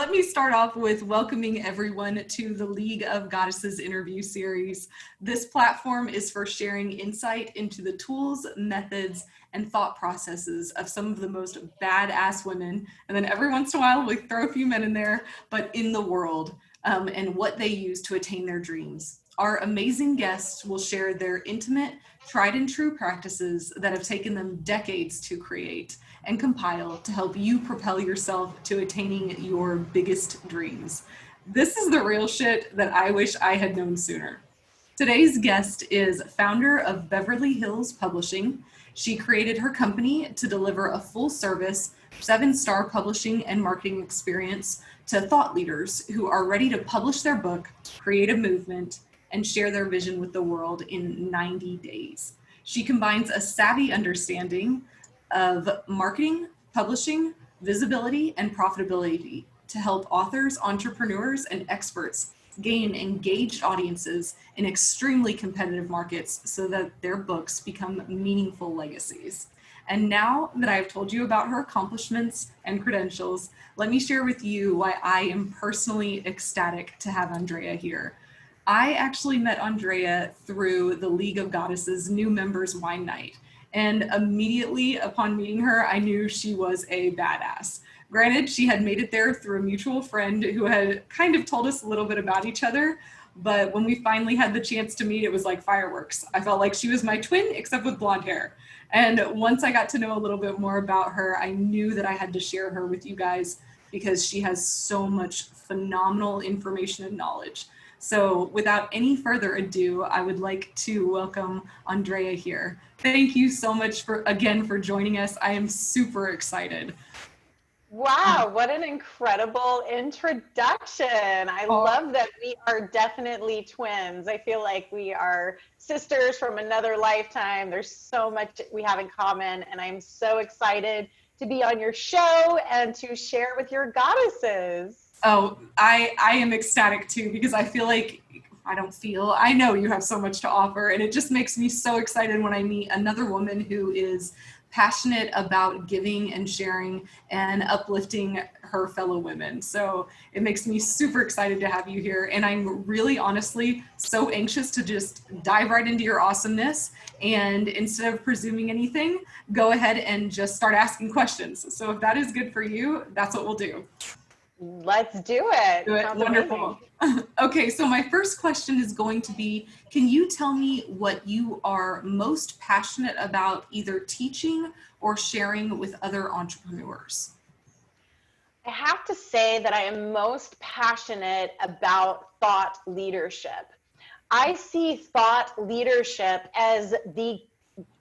let me start off with welcoming everyone to the League of Goddesses interview series. This platform is for sharing insight into the tools, methods, and thought processes of some of the most badass women, and then every once in a while we throw a few men in there, but in the world, and what they use to attain their dreams. Our amazing guests will share their intimate, tried and true practices that have taken them decades to create and compile to help you propel yourself to attaining your biggest dreams. This is the real shit that I wish I had known sooner. Today's guest is founder of Beverly Hills Publishing. She created her company to deliver a full service, 7-star publishing and marketing experience to thought leaders who are ready to publish their book, create a movement, and share their vision with the world in 90 days. She combines a savvy understanding of marketing, publishing, visibility, and profitability to help authors, entrepreneurs, and experts gain engaged audiences in extremely competitive markets so that their books become meaningful legacies. And now that I've told you about her accomplishments and credentials, let me share with you why I am personally ecstatic to have Andrea here. I actually met Andrea through the League of Goddesses new members wine night. And immediately upon meeting her, I knew she was a badass. Granted, she had made it there through a mutual friend who had kind of told us a little bit about each other. But when we finally had the chance to meet, it was like fireworks. I felt like she was my twin, except with blonde hair. And once I got to know a little bit more about her, I knew that I had to share her with you guys because she has so much phenomenal information and knowledge. So without any further ado, I would like to welcome Andrea here. Thank you so much for joining us. I am super excited. Wow, what an incredible introduction. I love that we are definitely twins. I feel like we are sisters from another lifetime. There's so much we have in common, and I'm so excited to be on your show and to share with your goddesses. Oh, I am ecstatic too, because I know you have so much to offer, and it just makes me so excited when I meet another woman who is passionate about giving and sharing and uplifting her fellow women. So it makes me super excited to have you here. And I'm really honestly so anxious to just dive right into your awesomeness. And instead of presuming anything, go ahead and just start asking questions. So if that is good for you, that's what we'll do. Let's do it. Wonderful. Okay, so my first question is going to be, can you tell me what you are most passionate about either teaching or sharing with other entrepreneurs? I have to say that I am most passionate about thought leadership. I see thought leadership as the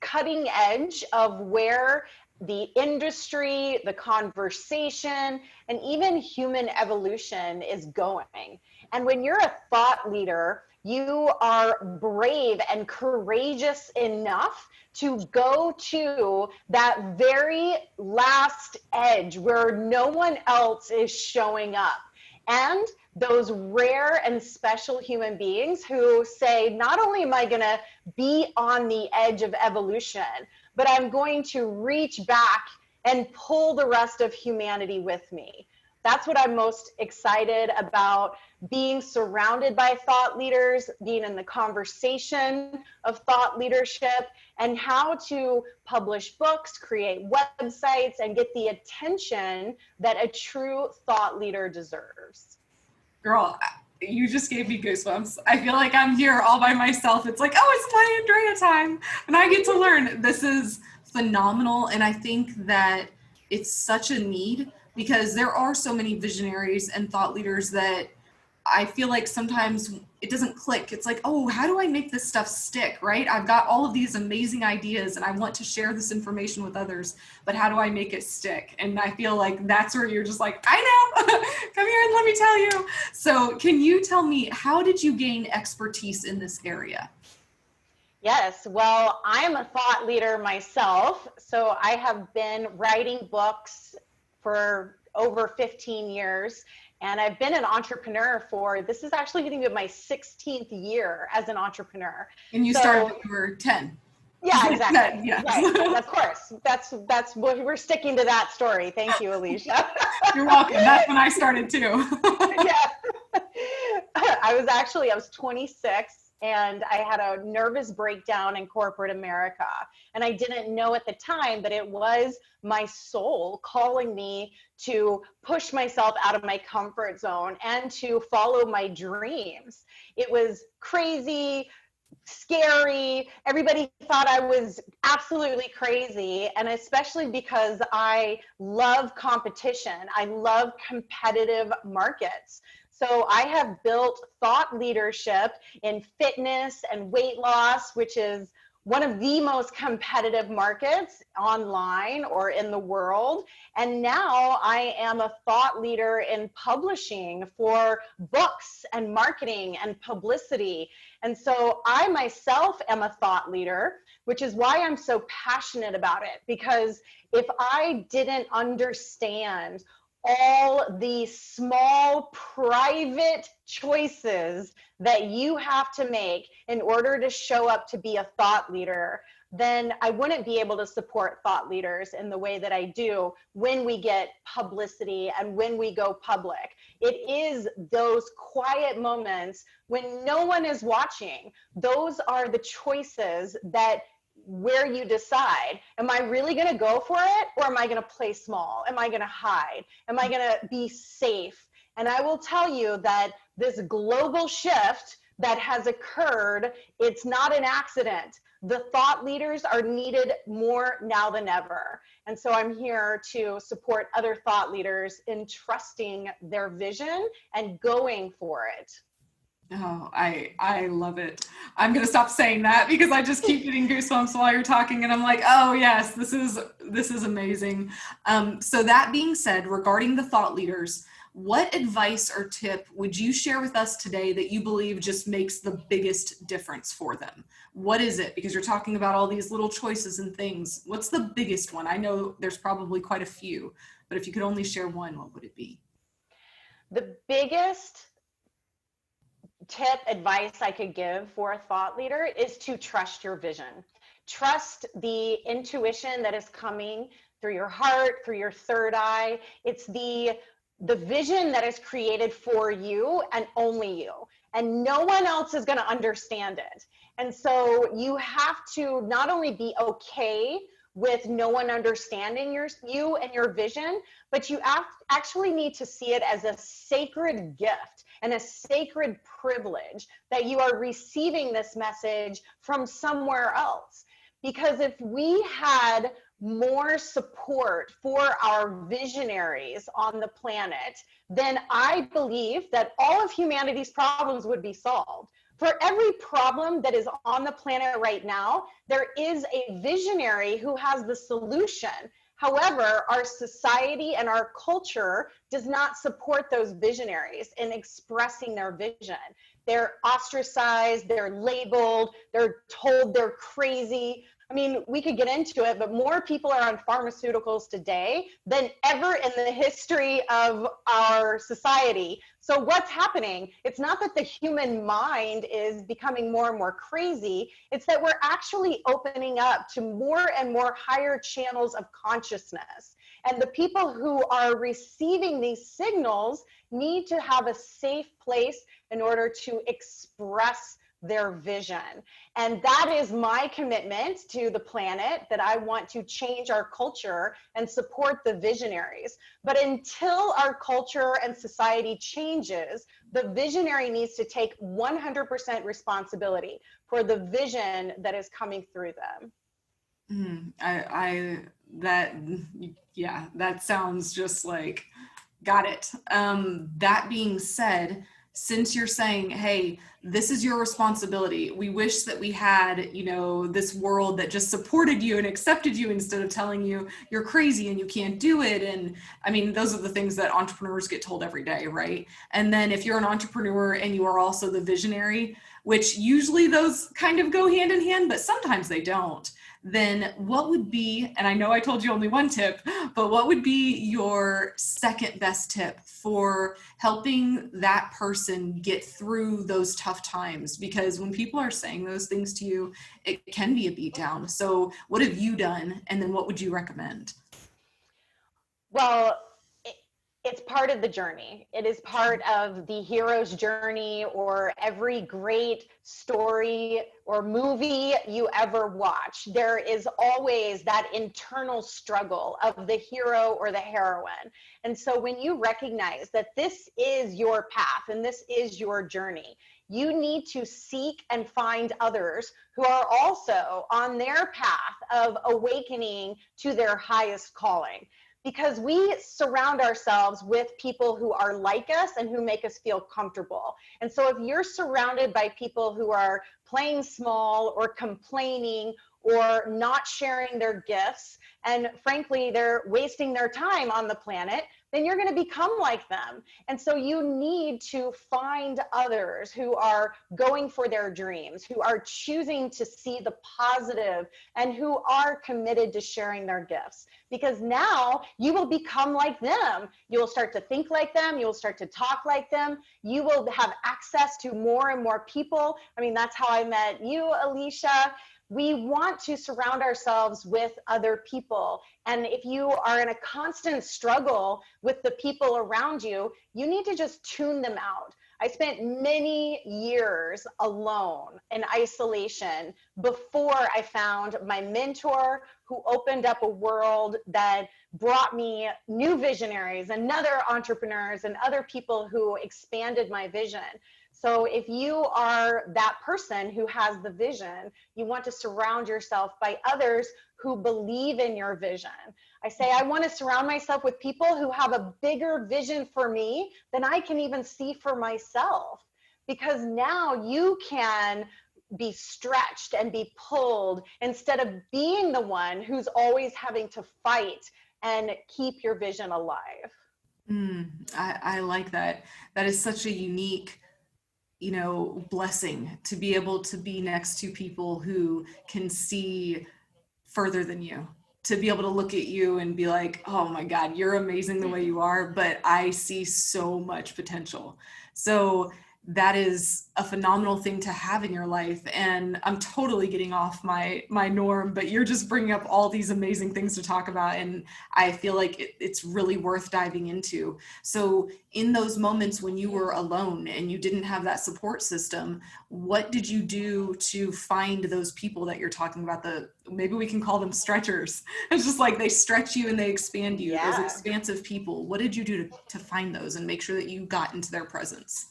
cutting edge of where the industry, the conversation, and even human evolution is going. And when you're a thought leader, you are brave and courageous enough to go to that very last edge where no one else is showing up. And those rare and special human beings who say, not only am I going to be on the edge of evolution, but I'm going to reach back and pull the rest of humanity with me. That's what I'm most excited about, being surrounded by thought leaders, being in the conversation of thought leadership, and how to publish books, create websites, and get the attention that a true thought leader deserves. Girl, you just gave me goosebumps. I feel like I'm here all by myself. It's like, oh, it's my Andrea time, and I get to learn. This is phenomenal, and I think that it's such a need because there are so many visionaries and thought leaders that I feel like sometimes it doesn't click. It's like, oh, how do I make this stuff stick, right? I've got all of these amazing ideas and I want to share this information with others, but how do I make it stick? And I feel like that's where you're just like, I know, come here and let me tell you. So can you tell me, how did you gain expertise in this area? Yes, well, I am a thought leader myself. So I have been writing books for over 15 years. And I've been an entrepreneur this is actually going to be my 16th year as an entrepreneur. And you started when you were 10. Yeah, exactly. Yes. Right. Of course. That's what we're sticking to that story. Thank you, Alicia. You're welcome. That's when I started too. Yeah. I was 26 and I had a nervous breakdown in corporate America. And I didn't know at the time that it was my soul calling me to push myself out of my comfort zone and to follow my dreams. It was crazy, scary. Everybody thought I was absolutely crazy. And especially because I love competition, I love competitive markets. So I have built thought leadership in fitness and weight loss, which is one of the most competitive markets online or in the world. And now I am a thought leader in publishing for books and marketing and publicity. And so I myself am a thought leader, which is why I'm so passionate about it. Because if I didn't understand all the small private choices that you have to make in order to show up to be a thought leader, then I wouldn't be able to support thought leaders in the way that I do when we get publicity and when we go public. It is those quiet moments when no one is watching. Those are the choices that where you decide, am I really going to go for it, or am I going to play small? Am I going to hide? Am I going to be safe? And I will tell you that this global shift that has occurred, it's not an accident. The thought leaders are needed more now than ever. And so I'm here to support other thought leaders in trusting their vision and going for it. Oh, I love it. I'm going to stop saying that because I just keep getting goosebumps while you're talking, and I'm like, oh yes, this is amazing. So that being said, regarding the thought leaders, what advice or tip would you share with us today that you believe just makes the biggest difference for them? What is it? Because you're talking about all these little choices and things. What's the biggest one? I know there's probably quite a few, but if you could only share one, what would it be? The biggest tip, advice I could give for a thought leader is to trust your vision. Trust the intuition that is coming through your heart, through your third eye. It's the vision that is created for you and only you. And no one else is going to understand it. And so you have to not only be okay with no one understanding you and your vision, but you actually need to see it as a sacred gift and a sacred privilege that you are receiving this message from somewhere else. Because if we had more support for our visionaries on the planet, then I believe that all of humanity's problems would be solved. For every problem that is on the planet right now, there is a visionary who has the solution. However, our society and our culture does not support those visionaries in expressing their vision. They're ostracized, they're labeled, they're told they're crazy. I mean, we could get into it, but more people are on pharmaceuticals today than ever in the history of our society. So what's happening? It's not that the human mind is becoming more and more crazy. It's that we're actually opening up to more and more higher channels of consciousness. And the people who are receiving these signals need to have a safe place in order to express their vision. And that is my commitment to the planet, that I want to change our culture and support the visionaries. But until our culture and society changes, the visionary needs to take 100% responsibility for the vision that is coming through them. That sounds just like, got it. That being said, since you're saying, hey, this is your responsibility, we wish that we had, this world that just supported you and accepted you instead of telling you you're crazy and you can't do it. And I mean, those are the things that entrepreneurs get told every day, right? And then if you're an entrepreneur and you are also the visionary, which usually those kind of go hand in hand, but sometimes they don't, then what would be, and I know I told you only one tip, but what would be your second best tip for helping that person get through those tough times? Because when people are saying those things to you, it can be a beatdown. So what have you done? And then what would you recommend? Well, it's part of the journey. It is part of the hero's journey, or every great story or movie you ever watch. There is always that internal struggle of the hero or the heroine. And so when you recognize that this is your path and this is your journey, you need to seek and find others who are also on their path of awakening to their highest calling. Because we surround ourselves with people who are like us and who make us feel comfortable. And so if you're surrounded by people who are playing small or complaining or not sharing their gifts, and frankly, they're wasting their time on the planet, then you're going to become like them. And so you need to find others who are going for their dreams, who are choosing to see the positive, and who are committed to sharing their gifts. Because now you will become like them. You will start to think like them. You will start to talk like them. You will have access to more and more people. I mean, that's how I met you, Alicia. We want to surround ourselves with other people. And if you are in a constant struggle with the people around you, you need to just tune them out. I spent many years alone in isolation before I found my mentor, who opened up a world that brought me new visionaries and other entrepreneurs and other people who expanded my vision. So if you are that person who has the vision, you want to surround yourself by others who believe in your vision. I say, I want to surround myself with people who have a bigger vision for me than I can even see for myself. Because now you can be stretched and be pulled instead of being the one who's always having to fight and keep your vision alive. I like that. That is such a unique, blessing to be able to be next to people who can see further than you, to be able to look at you and be like, oh my God, you're amazing the way you are, but I see so much potential. So that is a phenomenal thing to have in your life. And I'm totally getting off my norm, but you're just bringing up all these amazing things to talk about. And I feel like it's really worth diving into. So in those moments when you were alone and you didn't have that support system, what did you do to find those people that you're talking about? Maybe we can call them stretchers. It's just like they stretch you and they expand you, Yeah. those expansive people. What did you do to find those and make sure that you got into their presence?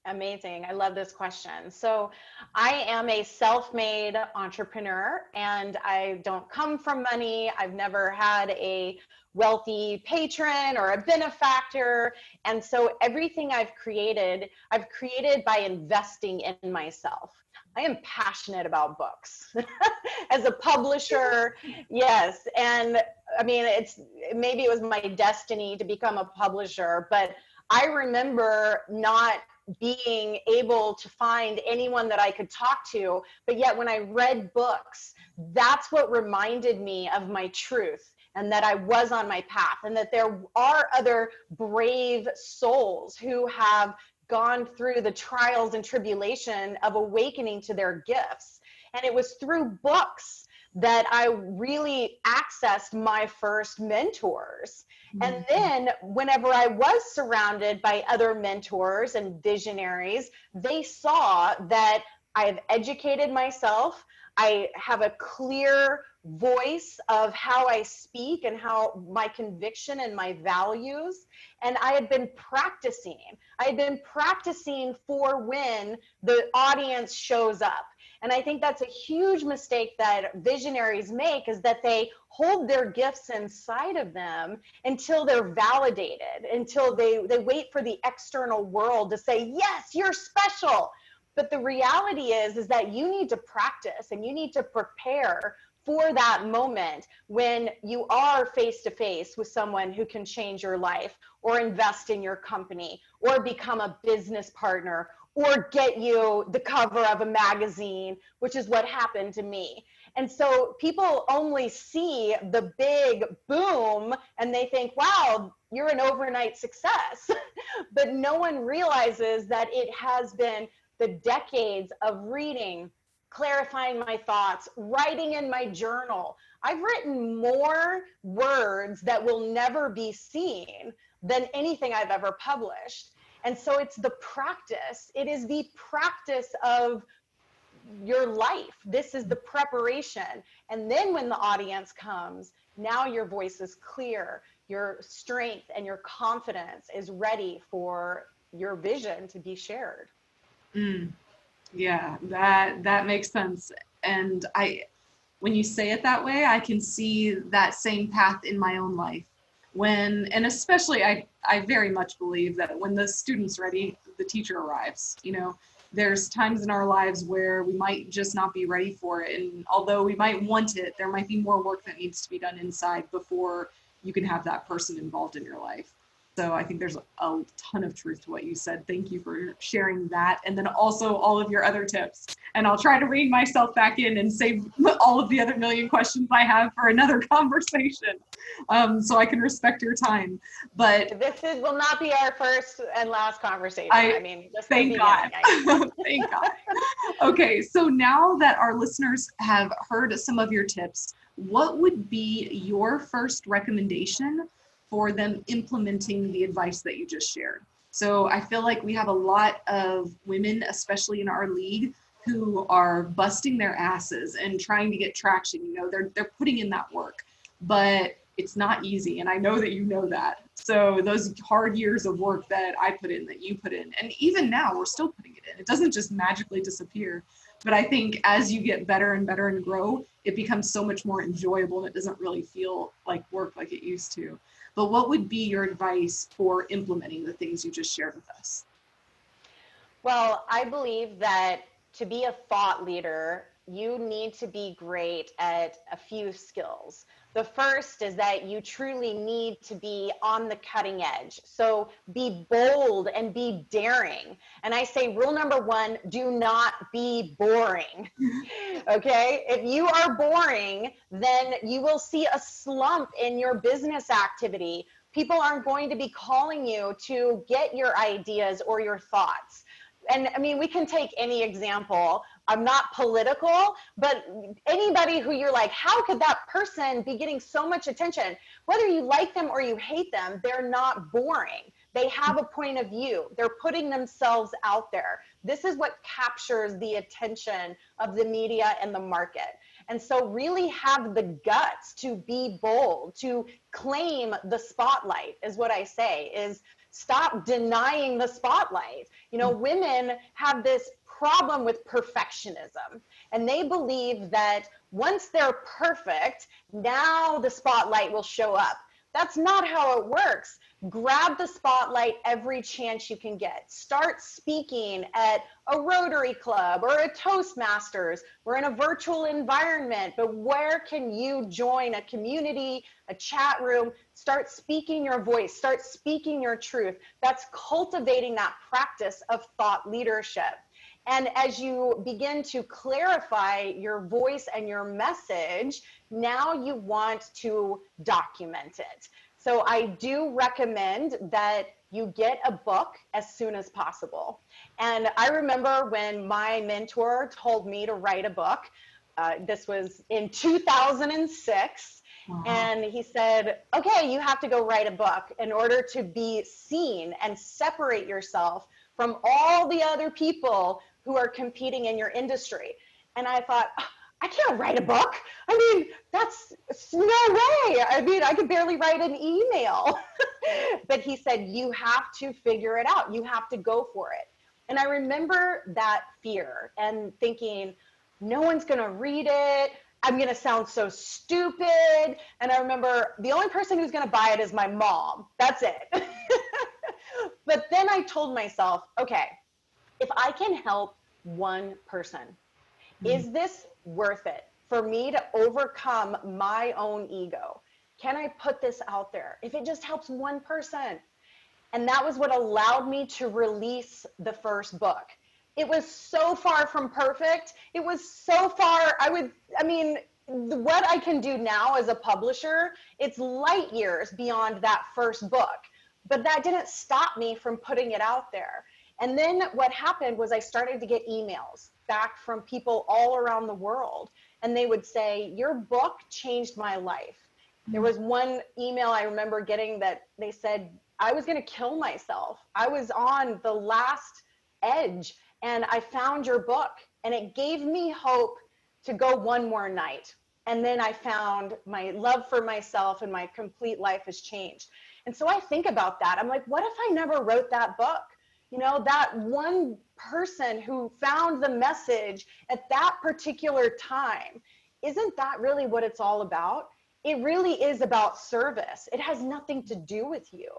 Amazing. I love this question. So I am a self-made entrepreneur, and I don't come from money. I've never had a wealthy patron or a benefactor. And so everything I've created by investing in myself. I am passionate about books. As a publisher, yes. And I mean, maybe it was my destiny to become a publisher, but I remember not being able to find anyone that I could talk to. But yet when I read books, that's what reminded me of my truth, and that I was on my path, and that there are other brave souls who have gone through the trials and tribulation of awakening to their gifts. And it was through books that I really accessed my first mentors. And then whenever I was surrounded by other mentors and visionaries, they saw that I've educated myself. I have a clear voice of how I speak and how my conviction and my values. And I had been practicing. I had been practicing for when the audience shows up. And I think that's a huge mistake that visionaries make, is that they hold their gifts inside of them until they're validated, until they wait for the external world to say, yes, you're special. But the reality is that you need to practice and you need to prepare for that moment when you are face to face with someone who can change your life, or invest in your company, or become a business partner, or get you the cover of a magazine, which is what happened to me. And so people only see the big boom and they think, wow, you're an overnight success. But no one realizes that it has been the decades of reading, clarifying my thoughts, writing in my journal. I've written more words that will never be seen than anything I've ever published. And so it's the practice. It is the practice of your life. This is the preparation. And then when the audience comes, now your voice is clear, your strength and your confidence is ready for your vision to be shared. Yeah, that makes sense. And when you say it that way, I can see that same path in my own life. And especially I very much believe that when the student's ready, the teacher arrives. There's times in our lives where we might just not be ready for it. And although we might want it, there might be more work that needs to be done inside before you can have that person involved in your life. So I think there's a ton of truth to what you said. Thank you for sharing that. And then also all of your other tips. And I'll try to rein myself back in and save all of the other million questions I have for another conversation, so I can respect your time. But this will not be our first and last conversation. Just thank God. Thank God. Okay, so now that our listeners have heard some of your tips, what would be your first recommendation for them implementing the advice that you just shared? So I feel like we have a lot of women, especially in our league, who are busting their asses and trying to get traction. They're putting in that work, but it's not easy. And I know that you know that. So those hard years of work that I put in, that you put in, and even now we're still putting it in. It doesn't just magically disappear. But I think as you get better and better and grow, it becomes so much more enjoyable and it doesn't really feel like work like it used to. But what would be your advice for implementing the things you just shared with us? Well, I believe that to be a thought leader, you need to be great at a few skills. The first is that you truly need to be on the cutting edge. So be bold and be daring. And I say rule number one, do not be boring. Okay? If you are boring, then you will see a slump in your business activity. People aren't going to be calling you to get your ideas or your thoughts. And we can take any example. I'm not political, but anybody who you're like, how could that person be getting so much attention? Whether you like them or you hate them, they're not boring. They have a point of view. They're putting themselves out there. This is what captures the attention of the media and the market. And so really have the guts to be bold, to claim the spotlight is what I say, is stop denying the spotlight. Women have this problem with perfectionism, and they believe that once they're perfect, now the spotlight will show up. That's not how it works. Grab the spotlight every chance you can get. Start speaking at a Rotary Club or a Toastmasters. We're in a virtual environment, but where can you join a community, a chat room? Start speaking your voice. Start speaking your truth. That's cultivating that practice of thought leadership. And as you begin to clarify your voice and your message, now you want to document it. So I do recommend that you get a book as soon as possible. And I remember when my mentor told me to write a book, this was in 2006. And he said, okay, you have to go write a book in order to be seen and separate yourself from all the other people who are competing in your industry. And I thought, I can't write a book. That's no way. I could barely write an email. But he said, you have to figure it out. You have to go for it. And I remember that fear and thinking, no one's going to read it. I'm going to sound so stupid. And I remember the only person who's going to buy it is my mom. That's it. But then I told myself, okay, if I can help one person, is this worth it for me to overcome my own ego? Can I put this out there? If it just helps one person. And that was what allowed me to release the first book. It was so far from perfect. It was so far, I mean, what I can do now as a publisher, it's light years beyond that first book. But that didn't stop me from putting it out there. And then what happened was I started to get emails back from people all around the world. And they would say, your book changed my life. There was one email I remember getting that they said, I was going to kill myself. I was on the last edge and I found your book and it gave me hope to go one more night. And then I found my love for myself and my complete life has changed. And so I think about that. I'm like, what if I never wrote that book? You know, that one person who found the message at that particular time, isn't that really what it's all about? It really is about service. It has nothing to do with you.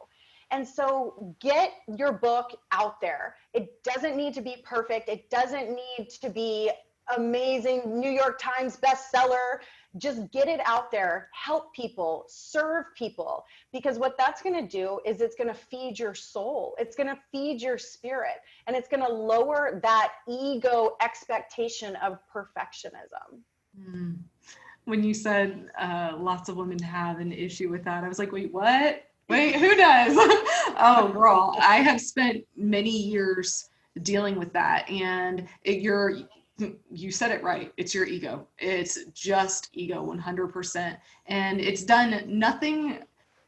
And so get your book out there. It doesn't need to be perfect. It doesn't need to be amazing New York Times bestseller. Just get it out there, help people, serve people, because what that's going to do is it's going to feed your soul. It's going to feed your spirit, and it's going to lower that ego expectation of perfectionism. Mm. When you said lots of women have an issue with that, I was like, wait, what? Wait, who does? Oh, girl, I have spent many years dealing with that. And you said it right. It's your ego. It's just ego, 100%. And it's done nothing.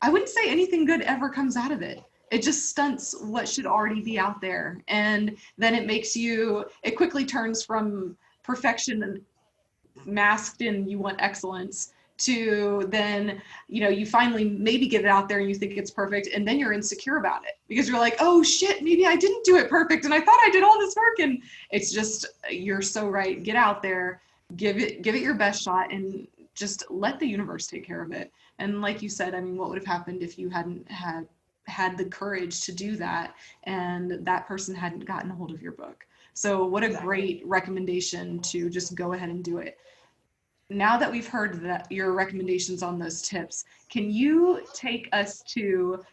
I wouldn't say anything good ever comes out of it. It just stunts what should already be out there. And then it quickly turns from perfection masked in you want excellence to then, you finally maybe get it out there and you think it's perfect, and then you're insecure about it because you're like, oh shit, maybe I didn't do it perfect and I thought I did all this work. And it's just, you're so right. Get out there, give it your best shot, and just let the universe take care of it. And like you said, I mean, what would have happened if you hadn't had the courage to do that and that person hadn't gotten a hold of your book? So what a great recommendation to just go ahead and do it. Now that we've heard that your recommendations on those tips, can you take us to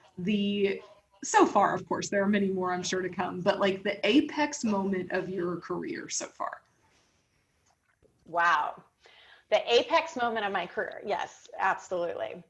so far, of course, there are many more I'm sure to come, but like the apex moment of your career so far? Wow. The apex moment of my career. Yes, absolutely.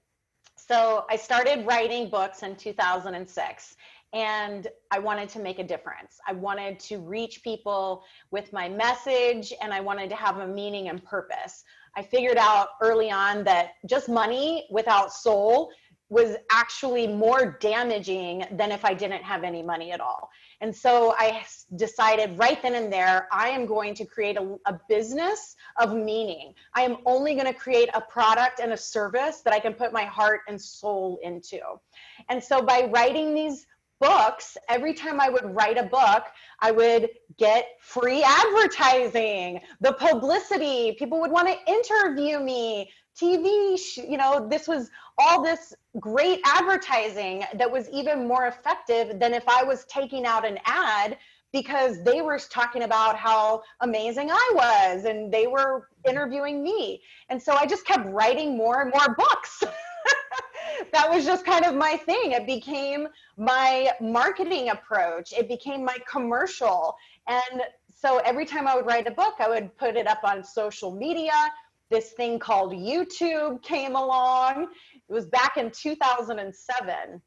So I started writing books in 2006. And I wanted to make a difference. I wanted to reach people with my message, and I wanted to have a meaning and purpose. I figured out early on that just money without soul was actually more damaging than if I didn't have any money at all. And so I decided right then and there, I am going to create a business of meaning. I am only going to create a product and a service that I can put my heart and soul into. And so by writing these books, every time I would write a book, I would get free advertising, the publicity, people would want to interview me, TV, this was all this great advertising that was even more effective than if I was taking out an ad, because they were talking about how amazing I was and they were interviewing me. And so I just kept writing more and more books. That was just kind of my thing. It became my marketing approach. It became my commercial. And so every time I would write a book, I would put it up on social media. This thing called YouTube came along. It was back in 2007.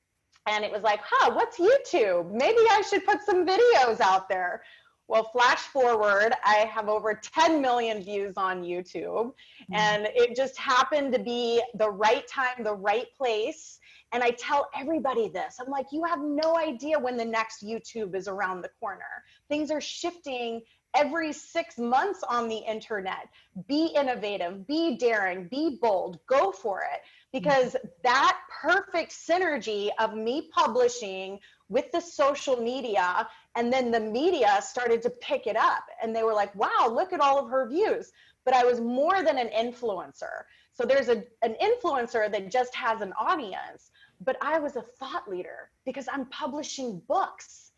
And it was like, what's YouTube? Maybe I should put some videos out there. Well, flash forward, I have over 10 million views on YouTube, and it just happened to be the right time, the right place. And I tell everybody this. I'm like, you have no idea when the next YouTube is around the corner. Things are shifting every 6 months on the internet. Be innovative, be daring, be bold, go for it. Because that perfect synergy of me publishing with the social media, and then the media started to pick it up, and they were like, wow, look at all of her views. But I was more than an influencer. So there's an influencer that just has an audience, but I was a thought leader because I'm publishing books.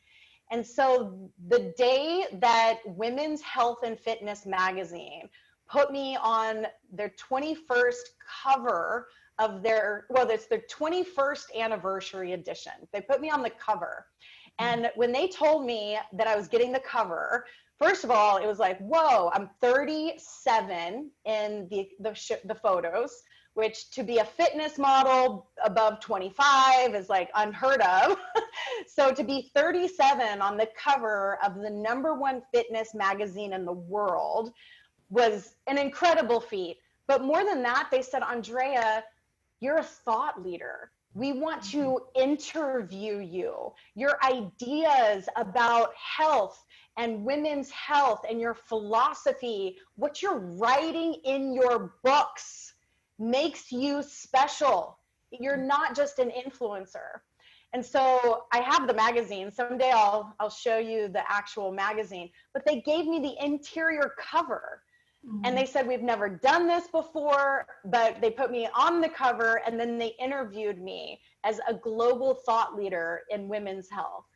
And so the day that Women's Health and Fitness magazine put me on their 21st cover of it's their 21st anniversary edition. They put me on the cover. And when they told me that I was getting the cover, First of all, it was like, whoa, I'm 37 in the photos, which to be a fitness model above 25 is like unheard of. So to be 37 on the cover of the #1 fitness magazine in the world was an incredible feat. But more than that, they said, Andrea, you're a thought leader. We want to interview you. Your ideas about health and women's health and your philosophy, what you're writing in your books makes you special. You're not just an influencer. And so I have the magazine. Someday I'll show you the actual magazine. But they gave me the interior cover. And they said, we've never done this before, but they put me on the cover and then they interviewed me as a global thought leader in women's health.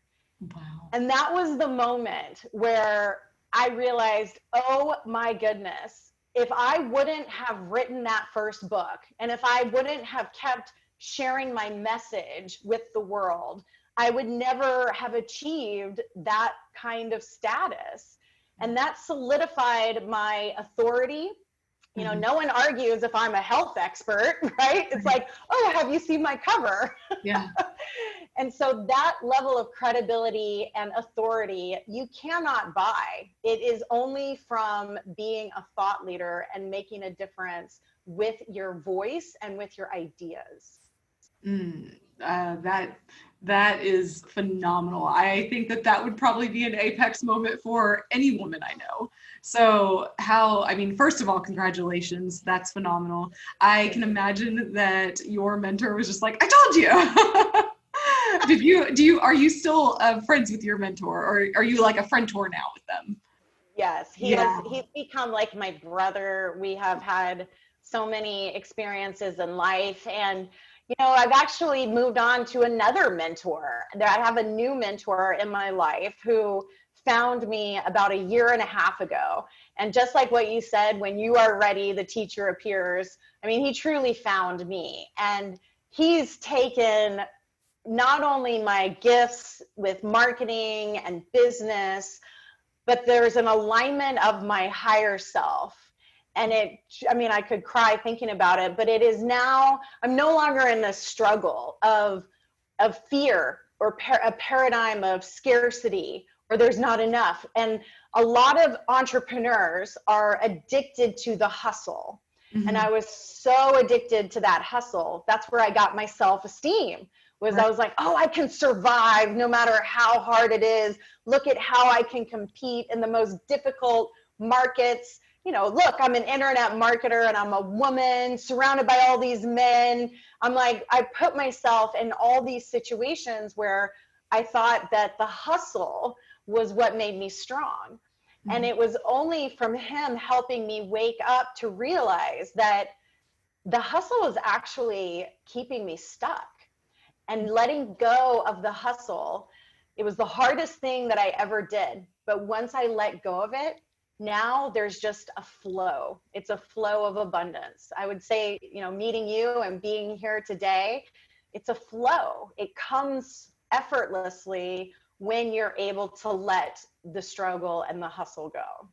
Wow. And that was the moment where I realized, oh my goodness, if I wouldn't have written that first book, and if I wouldn't have kept sharing my message with the world, I would never have achieved that kind of status. And that solidified my authority. You know, no one argues if I'm a health expert, right? It's like, oh, have you seen my cover? Yeah. And so that level of credibility and authority, you cannot buy. It is only from being a thought leader and making a difference with your voice and with your ideas. That is phenomenal. I think that would probably be an apex moment for any woman I know. So first of all, congratulations. That's phenomenal. I can imagine that your mentor was just like, I told you. Are you still friends with your mentor, or are you like a friend-tor now with them? Yes, he's become like my brother. We have had so many experiences in life, and you know, I've actually moved on to another mentor. I have a new mentor in my life who found me about 1.5 years ago. And just like what you said, when you are ready, the teacher appears. I mean, he truly found me. And he's taken not only my gifts with marketing and business, but there's an alignment of my higher self. And I could cry thinking about it, but it is now, I'm no longer in the struggle of fear or a paradigm of scarcity, or there's not enough. And a lot of entrepreneurs are addicted to the hustle. And I was so addicted to that hustle. That's where I got my self-esteem. I was like, oh, I can survive no matter how hard it is. Look at how I can compete in the most difficult markets. You know, look, I'm an internet marketer and I'm a woman surrounded by all these men. I'm like, I put myself in all these situations where I thought that the hustle was what made me strong. And it was only from him helping me wake up to realize that the hustle was actually keeping me stuck. And letting go of the hustle, it was the hardest thing that I ever did. But once I let go of it, now there's just a flow. It's a flow of abundance. I would say, you know, meeting you and being here today, it's a flow. It comes effortlessly when you're able to let the struggle and the hustle go.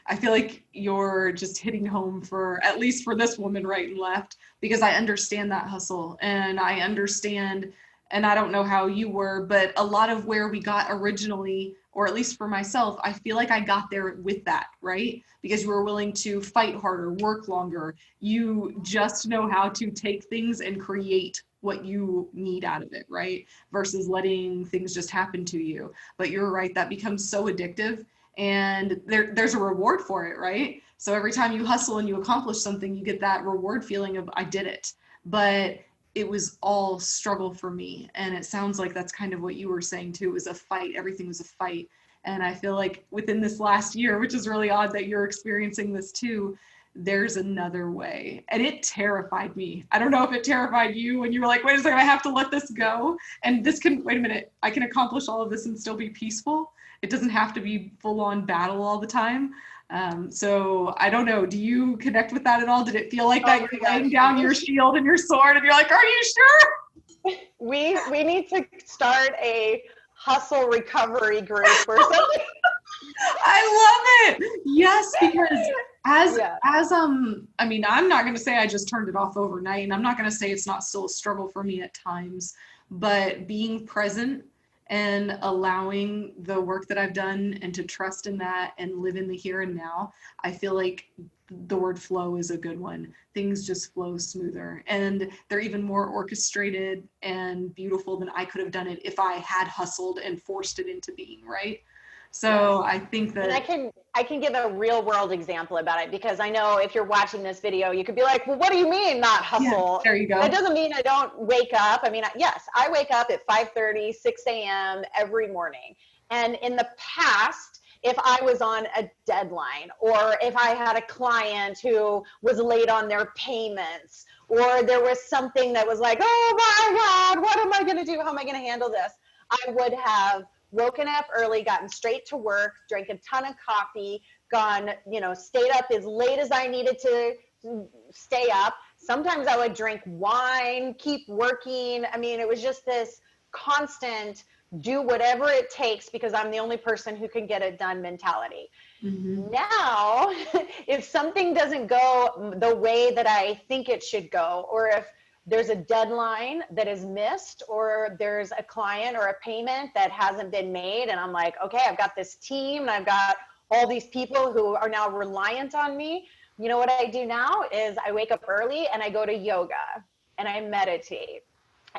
I feel like you're just hitting home for, at least for this woman, right and left, because I understand that hustle, and I understand, and I don't know how you were, but a lot of where we got originally, or at least for myself, I feel like I got there with that, right? Because you were willing to fight harder, work longer. You just know how to take things and create what you need out of it, right? Versus letting things just happen to you. But you're right, that becomes so addictive, and there's a reward for it, right? So every time you hustle and you accomplish something, you get that reward feeling of, I did it. But it was all struggle for me. And it sounds like that's kind of what you were saying too. It was a fight. Everything was a fight. And I feel like within this last year, which is really odd that you're experiencing this too, there's another way. And it terrified me. I don't know if it terrified you when you were like, wait a second, I have to let this go. And wait a minute, I can accomplish all of this and still be peaceful. It doesn't have to be full on battle all the time. So I don't know, do you connect with that at all? Did it feel like that you're laying down your shield and your sword and you're like, are you sure? We need to start a hustle recovery group or something. I love it. Yes, because Yeah. I mean, I'm not going to say I just turned it off overnight, and I'm not going to say it's not still a struggle for me at times, but being present and allowing the work that I've done and to trust in that and live in the here and now, I feel like the word flow is a good one. Things just flow smoother, and they're even more orchestrated and beautiful than I could have done it if I had hustled and forced it into being, right? So I think that, and I can give a real world example about it, because I know if you're watching this video, you could be like, well, what do you mean not hustle? there you go. That doesn't mean I don't wake up. I mean, yes, I wake up at 5:30, 6 a.m. every morning. And in the past, if I was on a deadline, or if I had a client who was late on their payments, or there was something that was like, oh my God, what am I going to do? How am I going to handle this? I would have woken up early, gotten straight to work, drank a ton of coffee, gone, stayed up as late as I needed to stay up. Sometimes I would drink wine, keep working. I mean, it was just this constant do whatever it takes because I'm the only person who can get it done mentality. Mm-hmm. Now, if something doesn't go the way that I think it should go, or if there's a deadline that is missed, or there's a client or a payment that hasn't been made, and I'm like, okay, I've got this team and I've got all these people who are now reliant on me. You know what I do now is I wake up early and I go to yoga and I meditate.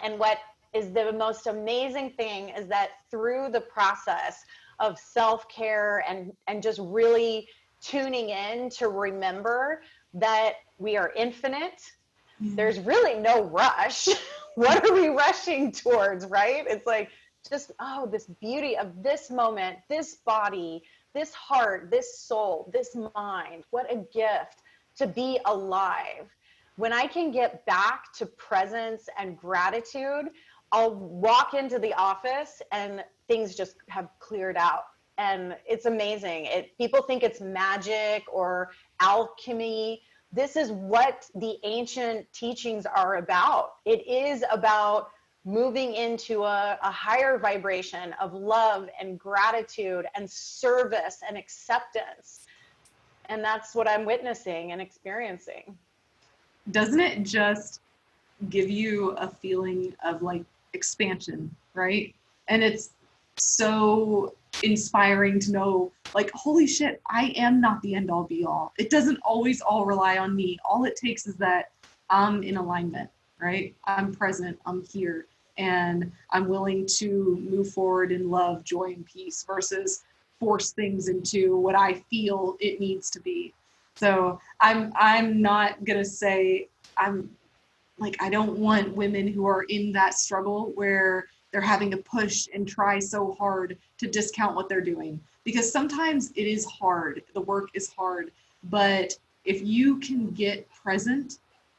And what is the most amazing thing is that through the process of self-care and just really tuning in to remember that we are infinite, there's really no rush. What are we rushing towards, right? It's like just, oh, this beauty of this moment, this body, this heart, this soul, this mind. What a gift to be alive. When I can get back to presence and gratitude, I'll walk into the office and things just have cleared out. And it's amazing. People think it's magic or alchemy. This is what the ancient teachings are about. It is about moving into a higher vibration of love and gratitude and service and acceptance. And that's what I'm witnessing and experiencing. Doesn't it just give you a feeling of like expansion, right? And it's so inspiring to know, like, holy shit, I am not the end all be all. It doesn't always all rely on me. All it takes is that I'm in alignment, right? I'm present, I'm here, and I'm willing to move forward in love, joy, and peace versus force things into what I feel it needs to be. So I'm not gonna say I don't want women who are in that struggle where they're having to push and try so hard to discount what they're doing, because sometimes it is hard. The work is hard, but if you can get present,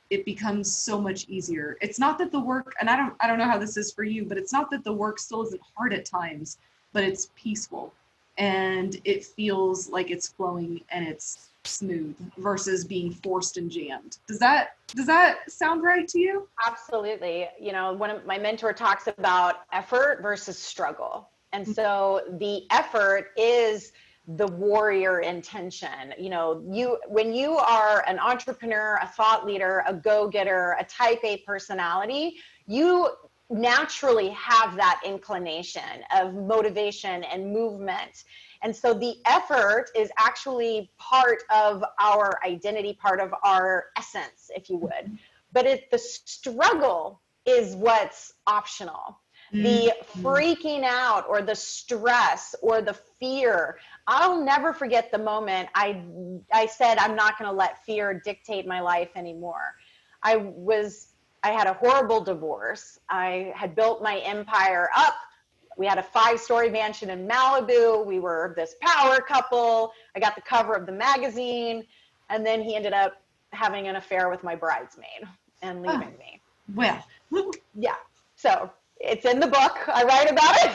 it becomes so much easier. It's not that the work, and I don't know how this is for you, but it's not that the work still isn't hard at times, but it's peaceful and it feels like it's flowing and it's smooth versus being forced and jammed. Does that sound right to you? Absolutely. One of my mentor talks about effort versus struggle. And so the effort is the warrior intention. When you are an entrepreneur, a thought leader, a go-getter, a type A personality, you naturally have that inclination of motivation and movement. And so the effort is actually part of our identity, part of our essence, if you would. But the struggle is what's optional. The freaking out or the stress or the fear. I'll never forget the moment I said, I'm not going to let fear dictate my life anymore. I had a horrible divorce. I had built my empire up. We had a 5-story mansion in Malibu. We were this power couple. I got the cover of the magazine. And then he ended up having an affair with my bridesmaid and leaving me. Well, yeah. So it's in the book. I write about it.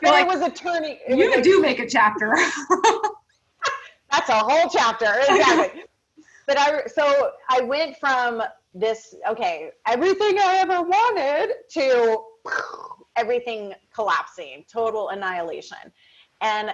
But like, it was a turning. You do make a chapter. That's a whole chapter. Exactly. But I went from this, okay, everything I ever wanted to everything collapsing, total annihilation. And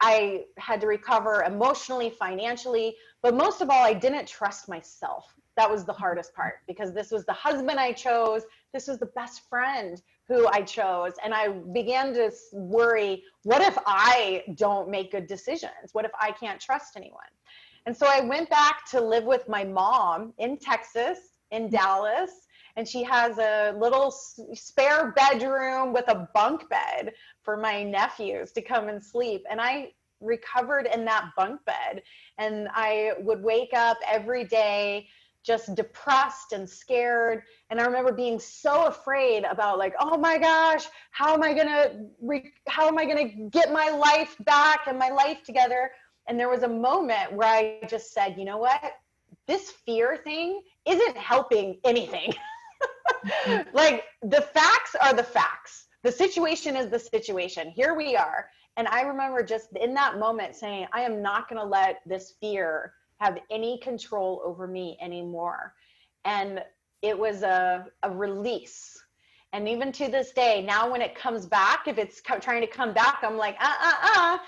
I had to recover emotionally, financially, but most of all, I didn't trust myself. That was the hardest part, because this was the husband I chose. This was the best friend who I chose. And I began to worry, what if I don't make good decisions? What if I can't trust anyone? And so I went back to live with my mom in Texas, in Dallas, and she has a little spare bedroom with a bunk bed for my nephews to come and sleep. And I recovered in that bunk bed. And I would wake up every day just depressed and scared. And I remember being so afraid about, like, oh my gosh, how am I gonna get my life back and my life together? And there was a moment where I just said, you know what? This fear thing isn't helping anything. Like, the facts are the facts. The situation is the situation. Here we are. And I remember just in that moment saying, I am not going to let this fear have any control over me anymore. And it was a release. And even to this day, now when it comes back, if it's trying to come back, I'm like, I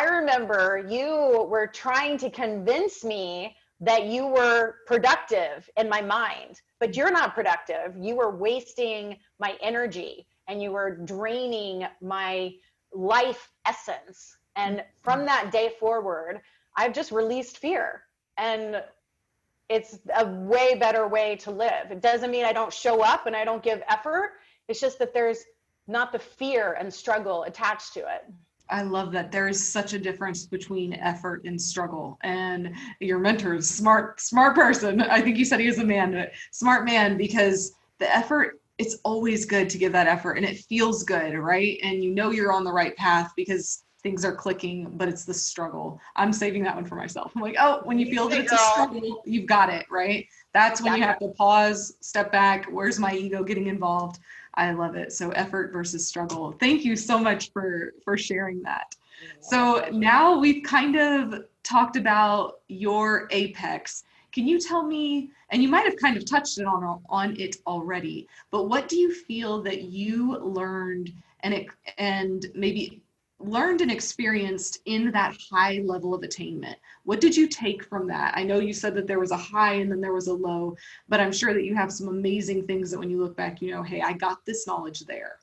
remember you were trying to convince me that you were productive in my mind, but you're not productive. You were wasting my energy and you were draining my life essence. And from that day forward, I've just released fear, and it's a way better way to live. It doesn't mean I don't show up and I don't give effort. It's just that there's not the fear and struggle attached to it. I love that. There is such a difference between effort and struggle. And your mentor is smart person. I think you said he was a man, but smart man, because the effort, it's always good to give that effort and it feels good, right? And you know you're on the right path because things are clicking, but it's the struggle. I'm saving that one for myself. I'm like, oh, when you feel that it's a struggle, you've got it, right? That's when you have to pause, step back. Where's my ego getting involved? I love it. So effort versus struggle. Thank you so much for sharing that. So now we've kind of talked about your apex. Can you tell me, and you might have kind of touched it on it already, but what do you feel that you learned and maybe learned and experienced in that high level of attainment? What did you take from that? I know you said that there was a high and then there was a low, but I'm sure that you have some amazing things that when you look back, you know, hey, I got this knowledge there.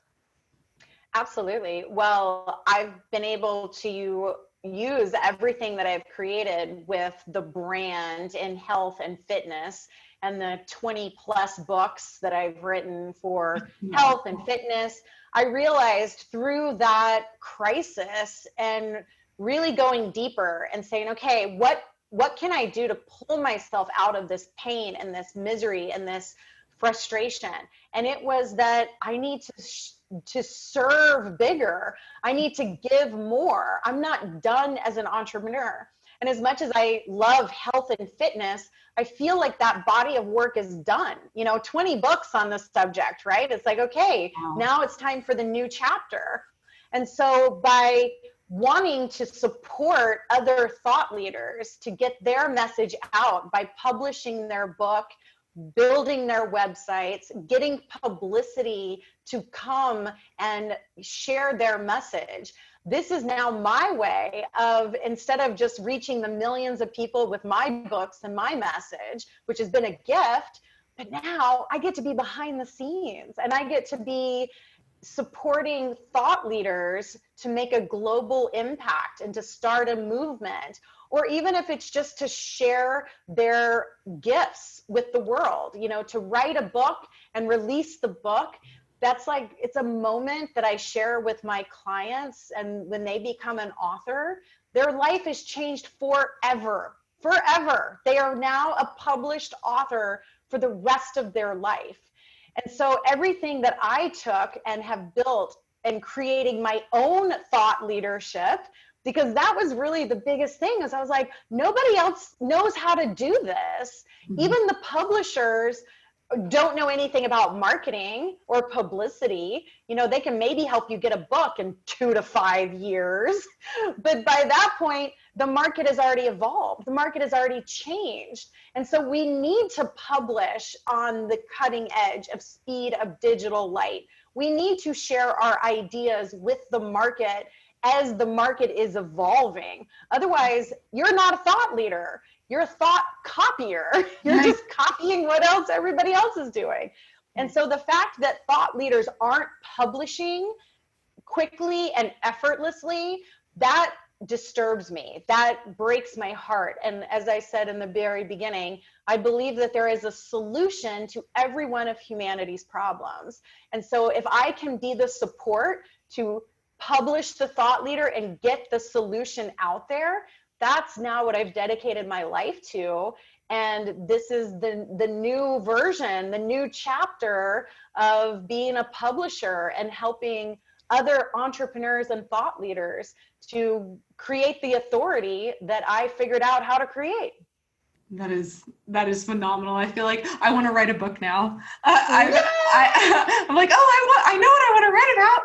Absolutely. Well, I've been able to use everything that I've created with the brand in health and fitness and the 20 plus books that I've written for health and fitness. I realized through that crisis and really going deeper and saying, okay, what can I do to pull myself out of this pain and this misery and this frustration? And it was that I need to serve bigger. I need to give more. I'm not done as an entrepreneur. And as much as I love health and fitness, I feel like that body of work is done. 20 books on the subject, right? It's like, okay, now it's time for the new chapter. And so by wanting to support other thought leaders to get their message out by publishing their book, building their websites, getting publicity to come and share their message. This is now my way of, instead of just reaching the millions of people with my books and my message, which has been a gift, but now I get to be behind the scenes and I get to be supporting thought leaders to make a global impact and to start a movement, or even if it's just to share their gifts with the world, to write a book and release the book. That's like, it's a moment that I share with my clients, and when they become an author, their life is changed forever. They are now a published author for the rest of their life. And so everything that I took and have built and creating my own thought leadership, because that was really the biggest thing, is I was like, nobody else knows how to do this. Even the publishers don't know anything about marketing or publicity. They can maybe help you get a book in 2 to 5 years. But by that point, the market has already evolved. The market has already changed. And so we need to publish on the cutting edge of speed of digital light. We need to share our ideas with the market as the market is evolving. Otherwise, you're not a thought leader. You're a thought copier. You're Right. just copying what else everybody else is doing. And so the fact that thought leaders aren't publishing quickly and effortlessly, that disturbs me. That breaks my heart. And as I said in the very beginning, I believe that there is a solution to every one of humanity's problems. And so if I can be the support to publish the thought leader and get the solution out there, that's now what I've dedicated my life to. And this is the new version, the new chapter of being a publisher and helping other entrepreneurs and thought leaders to create the authority that I figured out how to create. That is phenomenal. I feel like I want to write a book now. I'm like, oh, I know what I want to write about.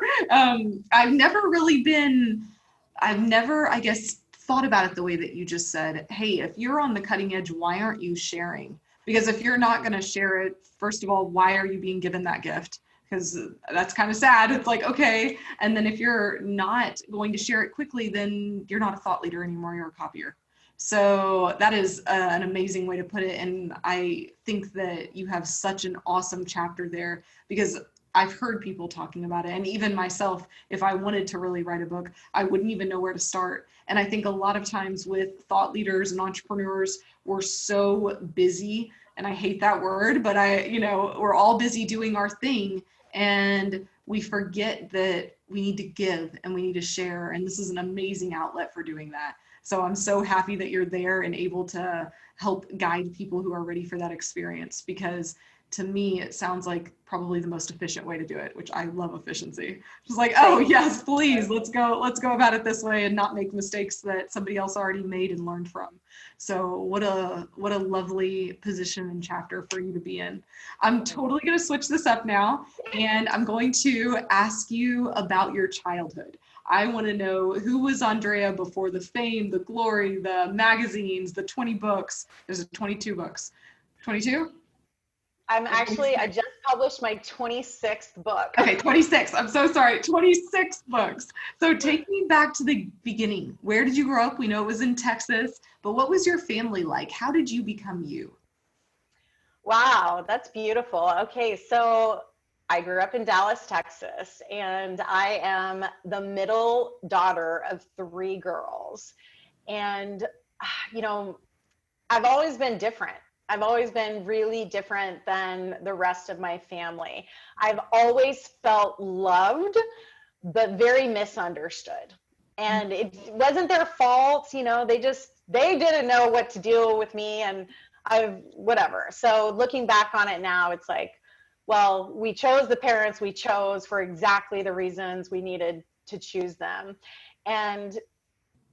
I've never, I guess, thought about it the way that you just said. Hey, if you're on the cutting edge, why aren't you sharing? Because if you're not going to share it, first of all, why are you being given that gift? Because that's kind of sad. It's like, okay. And then if you're not going to share it quickly, then you're not a thought leader anymore. You're a copier. So that is an amazing way to put it. And I think that you have such an awesome chapter there, because I've heard people talking about it. And even myself, if I wanted to really write a book, I wouldn't even know where to start. And I think a lot of times with thought leaders and entrepreneurs, we're so busy, and I hate that word, but we're all busy doing our thing. And we forget that we need to give and we need to share. And this is an amazing outlet for doing that. So I'm so happy that you're there and able to help guide people who are ready for that experience, because to me, it sounds like probably the most efficient way to do it, which I love efficiency. Just like, oh yes, please, let's go about it this way and not make mistakes that somebody else already made and learned from. So what a lovely position and chapter for you to be in. I'm totally going to switch this up now, and I'm going to ask you about your childhood. I want to know, who was Andrea before the fame, the glory, the magazines, the 20 books? There's 22 books. 22? I just published my 26th book. Okay, 26. I'm so sorry. 26 books. So take me back to the beginning. Where did you grow up? We know it was in Texas, but what was your family like? How did you become you? Wow, that's beautiful. Okay, so I grew up in Dallas, Texas, and I am the middle daughter of 3 girls. And, I've always been different. I've always been really different than the rest of my family. I've always felt loved, but very misunderstood. And it wasn't their fault, they didn't know what to do with me, and whatever. So looking back on it now, it's like, well, we chose the parents we chose for exactly the reasons we needed to choose them. And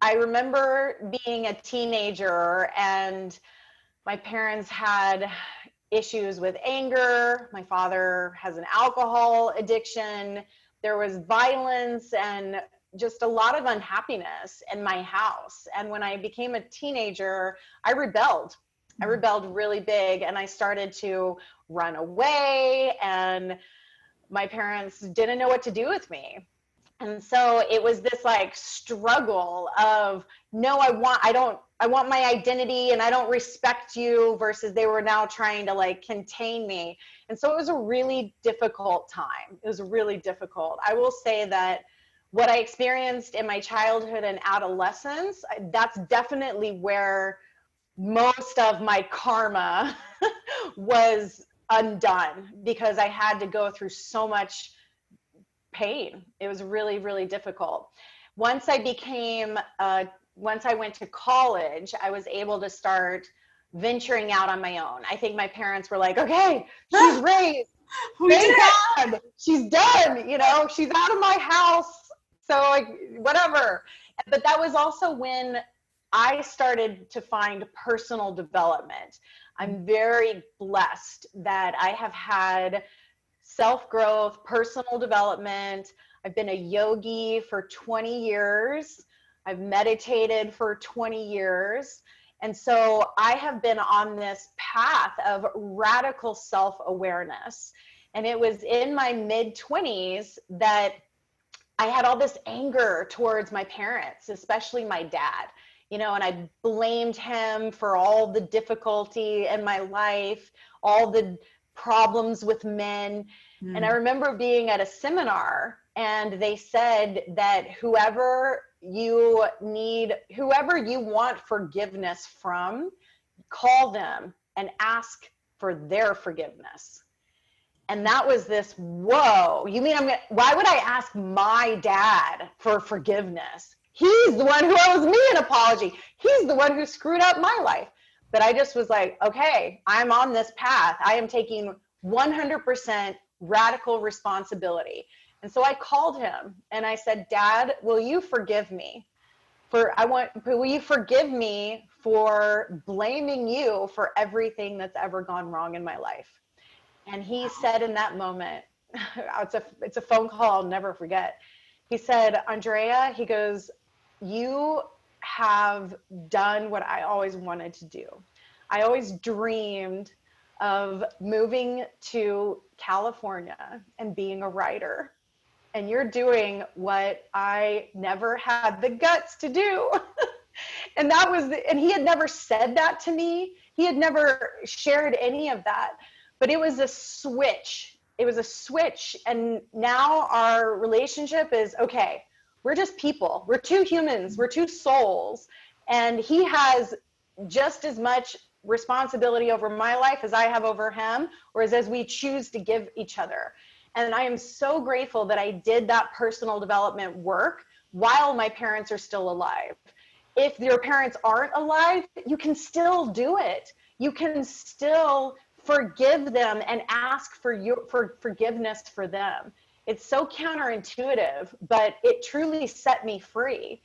I remember being a teenager, and my parents had issues with anger. My father has an alcohol addiction. There was violence and just a lot of unhappiness in my house. And when I became a teenager, I rebelled. I rebelled really big, and I started to run away, and my parents didn't know what to do with me. And so it was this like struggle of, no, I want my identity, and I don't respect you, versus they were now trying to like contain me. And so it was a really difficult time. It was really difficult. I will say that what I experienced in my childhood and adolescence, that's definitely where most of my karma was undone, because I had to go through so much pain. It was really, really difficult. Once I went to college, I was able to start venturing out on my own. I think my parents were like, okay, she's raised. Thank God, she's done. She's out of my house. So like, whatever. But that was also when I started to find personal development. I'm very blessed that I have had self-growth, personal development. I've been a yogi for 20 years. I've meditated for 20 years. And so I have been on this path of radical self-awareness. And it was in my mid-20s that I had all this anger towards my parents, especially my dad, and I blamed him for all the difficulty in my life, all the problems with men. And I remember being at a seminar, and they said that whoever you want forgiveness from, call them and ask for their forgiveness. And that was this, whoa, you mean why would I ask my dad for forgiveness? He's the one who owes me an apology. He's the one who screwed up my life. But I just was like, okay, I'm on this path. I am taking 100% radical responsibility. And so I called him and I said, Dad, will you forgive me? Will you forgive me for blaming you for everything that's ever gone wrong in my life? And he said in that moment, it's a phone call I'll never forget. He said, Andrea, he goes, you have done what I always wanted to do. I always dreamed of moving to California and being a writer. And you're doing what I never had the guts to do. And he had never said that to me. He had never shared any of that. But it was a switch. And now our relationship is, okay, we're just people. We're two humans. We're two souls. And he has just as much responsibility over my life as I have over him, or as we choose to give each other. And I am so grateful that I did that personal development work while my parents are still alive. If your parents aren't alive, you can still do it. You can still forgive them and ask for forgiveness for them. It's so counterintuitive, but it truly set me free.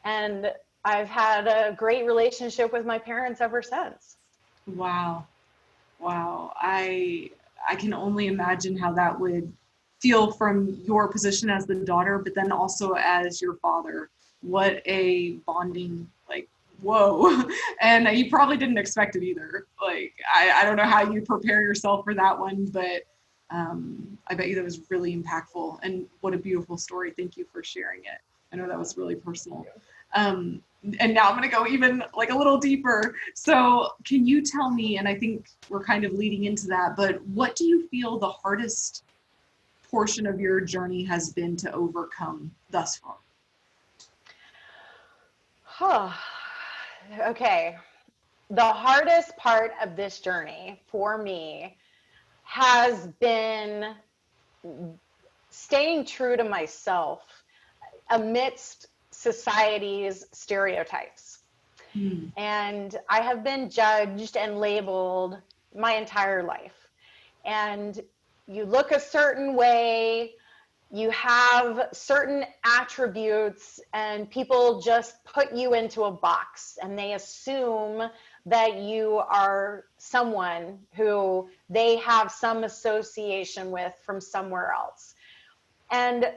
And I've had a great relationship with my parents ever since. Wow. I can only imagine how that would feel from your position as the daughter, but then also as your father. What a bonding, whoa. And you probably didn't expect it either. I don't know how you prepare yourself for that one, but I bet you that was really impactful, and what a beautiful story. Thank you for sharing it. I know that was really personal. And now I'm going to go even a little deeper. So can you tell me, and I think we're kind of leading into that, but what do you feel the hardest portion of your journey has been to overcome thus far? Okay. The hardest part of this journey for me has been staying true to myself amidst society's stereotypes. And I have been judged and labeled my entire life. And you look a certain way, you have certain attributes, and people just put you into a box, and they assume that you are someone who they have some association with from somewhere else. And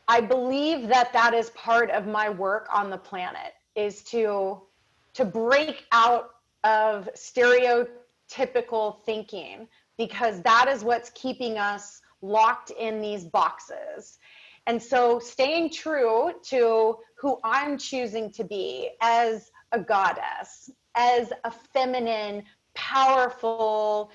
I believe that is part of my work on the planet, is to break out of stereotypical thinking, because that is what's keeping us locked in these boxes. And so staying true to who I'm choosing to be as a goddess, as a feminine, powerful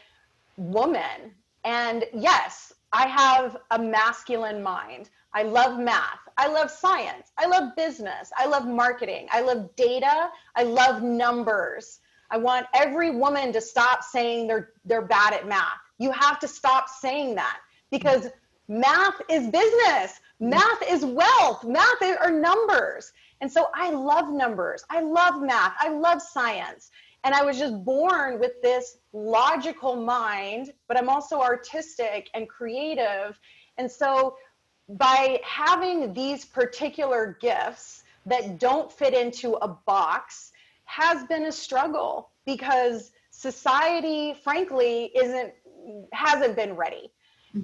woman. And yes, I have a masculine mind. I love math. I love science. I love business. I love marketing. I love data. I love numbers. I want every woman to stop saying they're bad at math. You have to stop saying that, because math is business. Math is wealth. Math are numbers. And so I love numbers. I love math. I love science. And I was just born with this logical mind, but I'm also artistic and creative. And so by having these particular gifts that don't fit into a box has been a struggle, because society, frankly, hasn't been ready.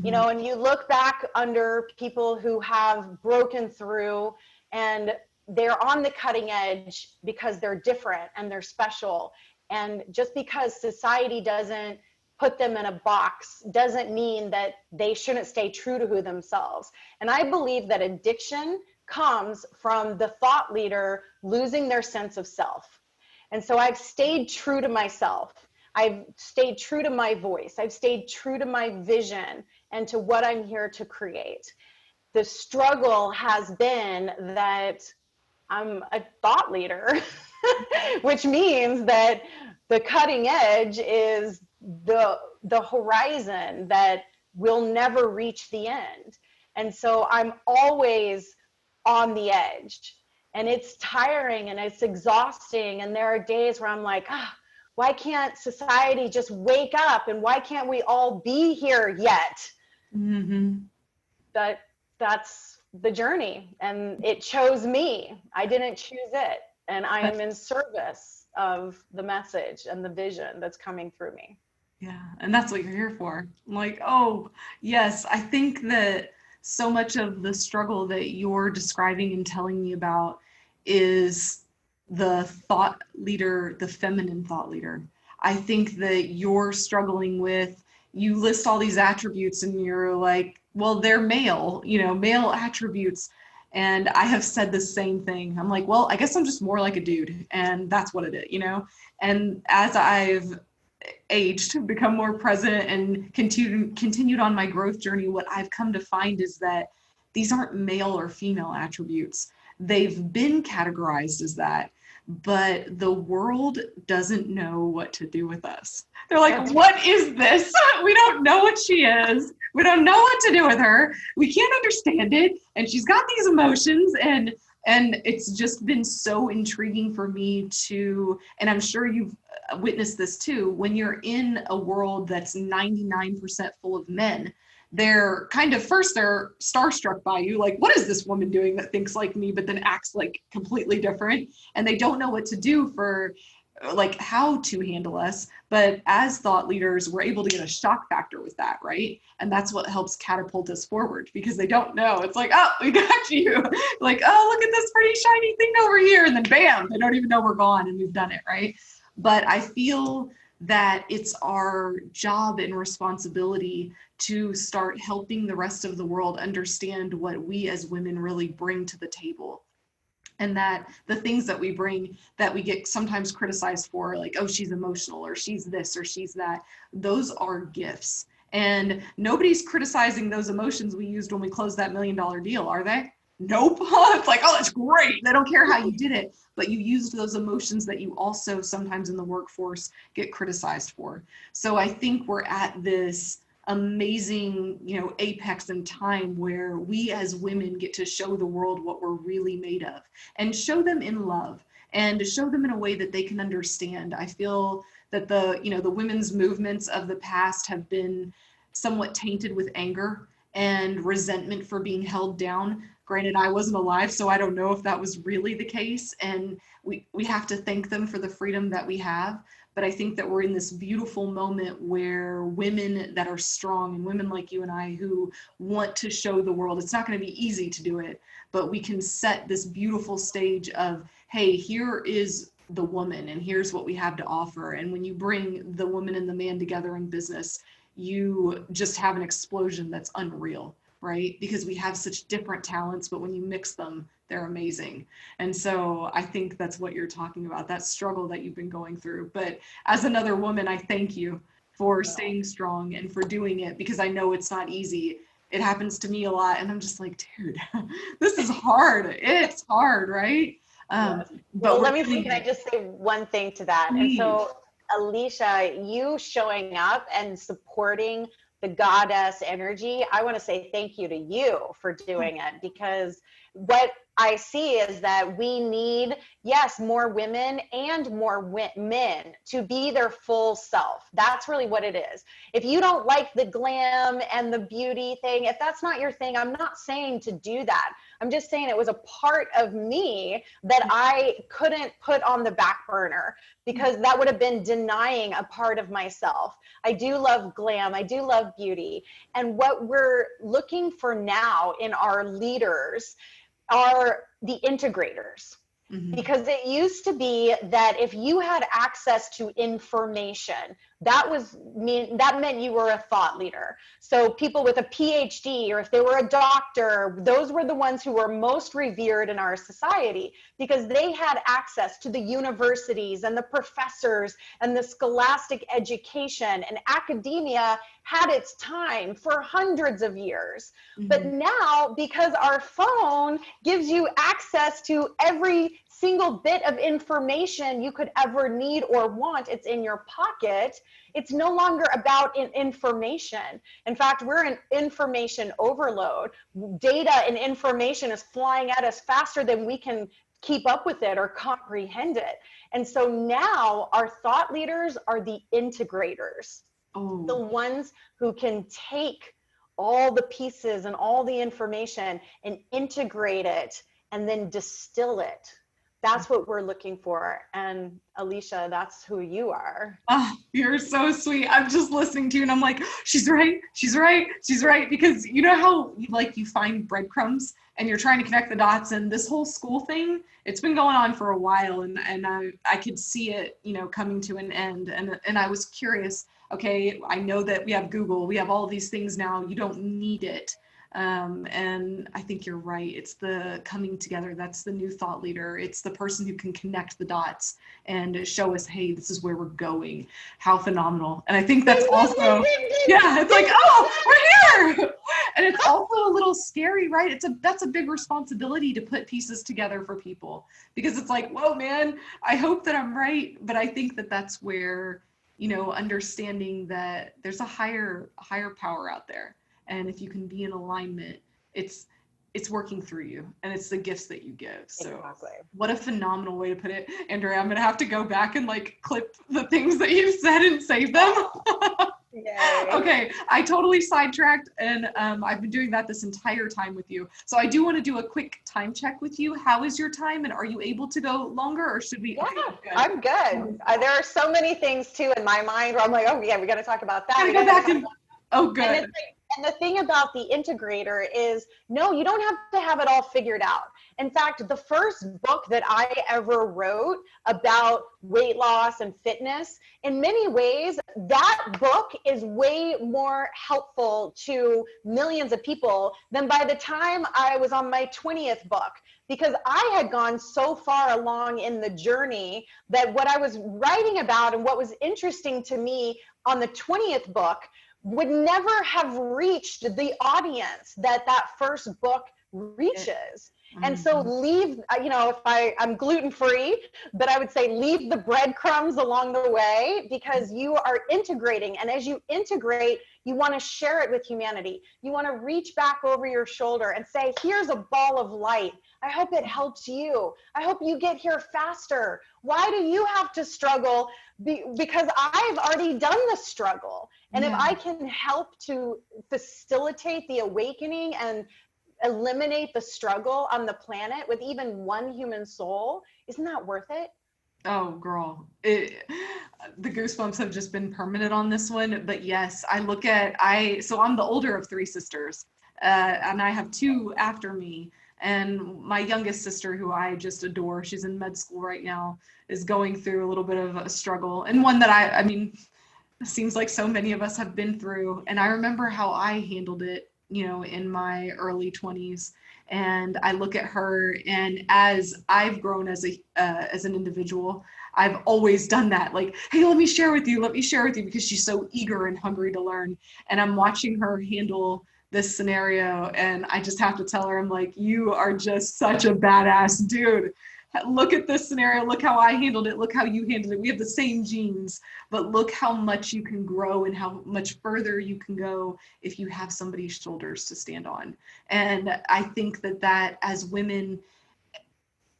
You know, and you look back under people who have broken through and they're on the cutting edge because they're different and they're special. And just because society doesn't put them in a box doesn't mean that they shouldn't stay true to who themselves. And I believe that addiction comes from the thought leader losing their sense of self. And so I've stayed true to myself. I've stayed true to my voice. I've stayed true to my vision and to what I'm here to create. The struggle has been that I'm a thought leader, which means that the cutting edge is the horizon that will never reach the end. And so I'm always on the edge, and it's tiring and it's exhausting. And there are days where I'm like, why can't society just wake up, and why can't we all be here yet? Mm-hmm. That's the journey, and it chose me. I didn't choose it, and I am in service of the message and the vision that's coming through me. Yeah, and that's what you're here for. I'm like, oh, yes, I think that so much of the struggle that you're describing and telling me about is the thought leader, the feminine thought leader. I think that you're struggling with, you list all these attributes and you're like, well, they're male, male attributes. And I have said the same thing. I'm like, well, I guess I'm just more like a dude, and that's what it is, And as I've aged, become more present, and continued on my growth journey, what I've come to find is that these aren't male or female attributes. They've been categorized as that, but the world doesn't know what to do with us. They're like, what is this? We don't know what she is. We don't know what to do with her. We can't understand it. And she's got these emotions, and it's just been so intriguing for me to, and I'm sure you've witnessed this too, when you're in a world that's 99% full of men, they're kind of, first they're starstruck by you, like, what is this woman doing that thinks like me, but then acts like completely different? And they don't know what to do for, like, how to handle us. But as thought leaders, we're able to get a shock factor with that, right? And that's what helps catapult us forward, because they don't know. It's like, oh, we got you. Like, oh, look at this pretty shiny thing over here. And then bam, they don't even know we're gone and we've done it, right? But I feel that it's our job and responsibility to start helping the rest of the world understand what we as women really bring to the table. And that the things that we bring that we get sometimes criticized for, like, oh, she's emotional, or she's this, or she's that, those are gifts. And nobody's criticizing those emotions we used when we closed that $1 million deal, are they? Nope. It's like, oh, that's great. They don't care how you did it, but you used those emotions that you also sometimes in the workforce get criticized for. So I think we're at this amazing, apex in time where we as women get to show the world what we're really made of, and show them in love, and show them in a way that they can understand. I feel that the women's movements of the past have been somewhat tainted with anger and resentment for being held down. Granted, I wasn't alive, so I don't know if that was really the case. And we have to thank them for the freedom that we have. But I think that we're in this beautiful moment where women that are strong, and women like you and I who want to show the world, it's not going to be easy to do it, but we can set this beautiful stage of, hey, here is the woman and here's what we have to offer. And when you bring the woman and the man together in business, you just have an explosion that's unreal, right? Because we have such different talents, but when you mix them, they're amazing. And so I think that's what you're talking about, that struggle that you've been going through. But as another woman, I thank you for staying strong and for doing it, because I know it's not easy. It happens to me a lot, and I'm just like, dude, this is hard. It's hard, right? But well, let me see, can I just say one thing to that? Please. And so, Alicia, you showing up and supporting the goddess energy, I want to say thank you to you for doing it, because what I see is that we need, yes, more women and more men to be their full self. That's really what it is. If you don't like the glam and the beauty thing, if that's not your thing, I'm not saying to do that. I'm just saying it was a part of me that I couldn't put on the back burner, because that would have been denying a part of myself. I do love glam. I do love beauty. And what we're looking for now in our leaders are the integrators. Because it used to be that if you had access to information, that meant you were a thought leader. So people with a PhD, or if they were a doctor, those were the ones who were most revered in our society because they had access to the universities and the professors and the scholastic education, and academia had its time for hundreds of years. But now, because our phone gives you access to every single bit of information you could ever need or want, it's in your pocket. It's no longer about information. In fact, we're in information overload. Data and information is flying at us faster than we can keep up with it or comprehend it. And so now our thought leaders are the integrators, the ones who can take all the pieces and all the information and integrate it and then distill it. That's what we're looking for. And Alicia, that's who you are. Oh, you're so sweet. I'm just listening to you and I'm like, she's right. She's right. She's right. Because you know how you find breadcrumbs and you're trying to connect the dots, and this whole school thing, it's been going on for a while, and I could see it, coming to an end. And I was curious, okay, I know that we have Google, we have all these things now, you don't need it. And I think you're right. It's the coming together. That's the new thought leader. It's the person who can connect the dots and show us, hey, this is where we're going. How phenomenal. And I think that's also, yeah, it's like, oh, we're here. And it's also a little scary, right? That's a big responsibility to put pieces together for people, because it's like, whoa, man, I hope that I'm right. But I think that that's where, understanding that there's a higher power out there. And if you can be in alignment, it's working through you, and it's the gifts that you give. So exactly. What a phenomenal way to put it. Andrea, I'm going to have to go back and clip the things that you said and save them. Yay. Okay, I totally sidetracked, and I've been doing that this entire time with you. So I do want to do a quick time check with you. How is your time, and are you able to go longer, or should we? Yeah, okay, I'm good. There are so many things too in my mind where I'm like, oh yeah, we got to talk about that. Go back and oh, good. And the thing about the integrator is, no, you don't have to have it all figured out. In fact, the first book that I ever wrote about weight loss and fitness, in many ways, that book is way more helpful to millions of people than by the time I was on my 20th book. Because I had gone so far along in the journey that what I was writing about and what was interesting to me on the 20th book would never have reached the audience that first book reaches. And so leave, if I'm gluten-free, but I would say leave the breadcrumbs along the way, because you are integrating. And as you integrate, you want to share it with humanity. You want to reach back over your shoulder and say, here's a ball of light. I hope it helps you. I hope you get here faster. Why do you have to struggle? Because I've already done the struggle. And if I can help to facilitate the awakening and eliminate the struggle on the planet with even one human soul, isn't that worth it? Oh, girl, the goosebumps have just been permanent on this one. But yes, so I'm the older of three sisters, and I have two after me. And my youngest sister, who I just adore, she's in med school right now, is going through a little bit of a struggle, and one that I mean, it seems like so many of us have been through. And I remember how I handled it, in my early 20s. And I look at her, and as I've grown as an individual, I've always done that. Like, hey, let me share with you, because she's so eager and hungry to learn. And I'm watching her handle this scenario, and I just have to tell her, I'm like, you are just such a badass dude. Look at this scenario. Look how I handled it. Look how you handled it. We have the same genes, but look how much you can grow and how much further you can go if you have somebody's shoulders to stand on. And I think that as women,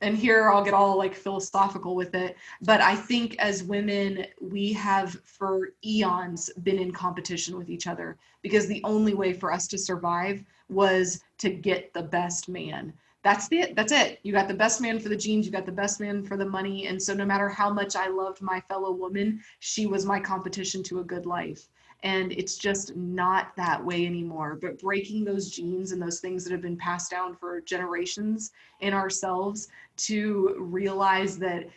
and here I'll get all philosophical with it, but I think as women, we have for eons been in competition with each other, because the only way for us to survive was to get the best man. That's it. You got the best man for the genes, you got the best man for the money. And so no matter how much I loved my fellow woman, she was my competition to a good life. And it's just not that way anymore. But breaking those genes and those things that have been passed down for generations in ourselves to realize that,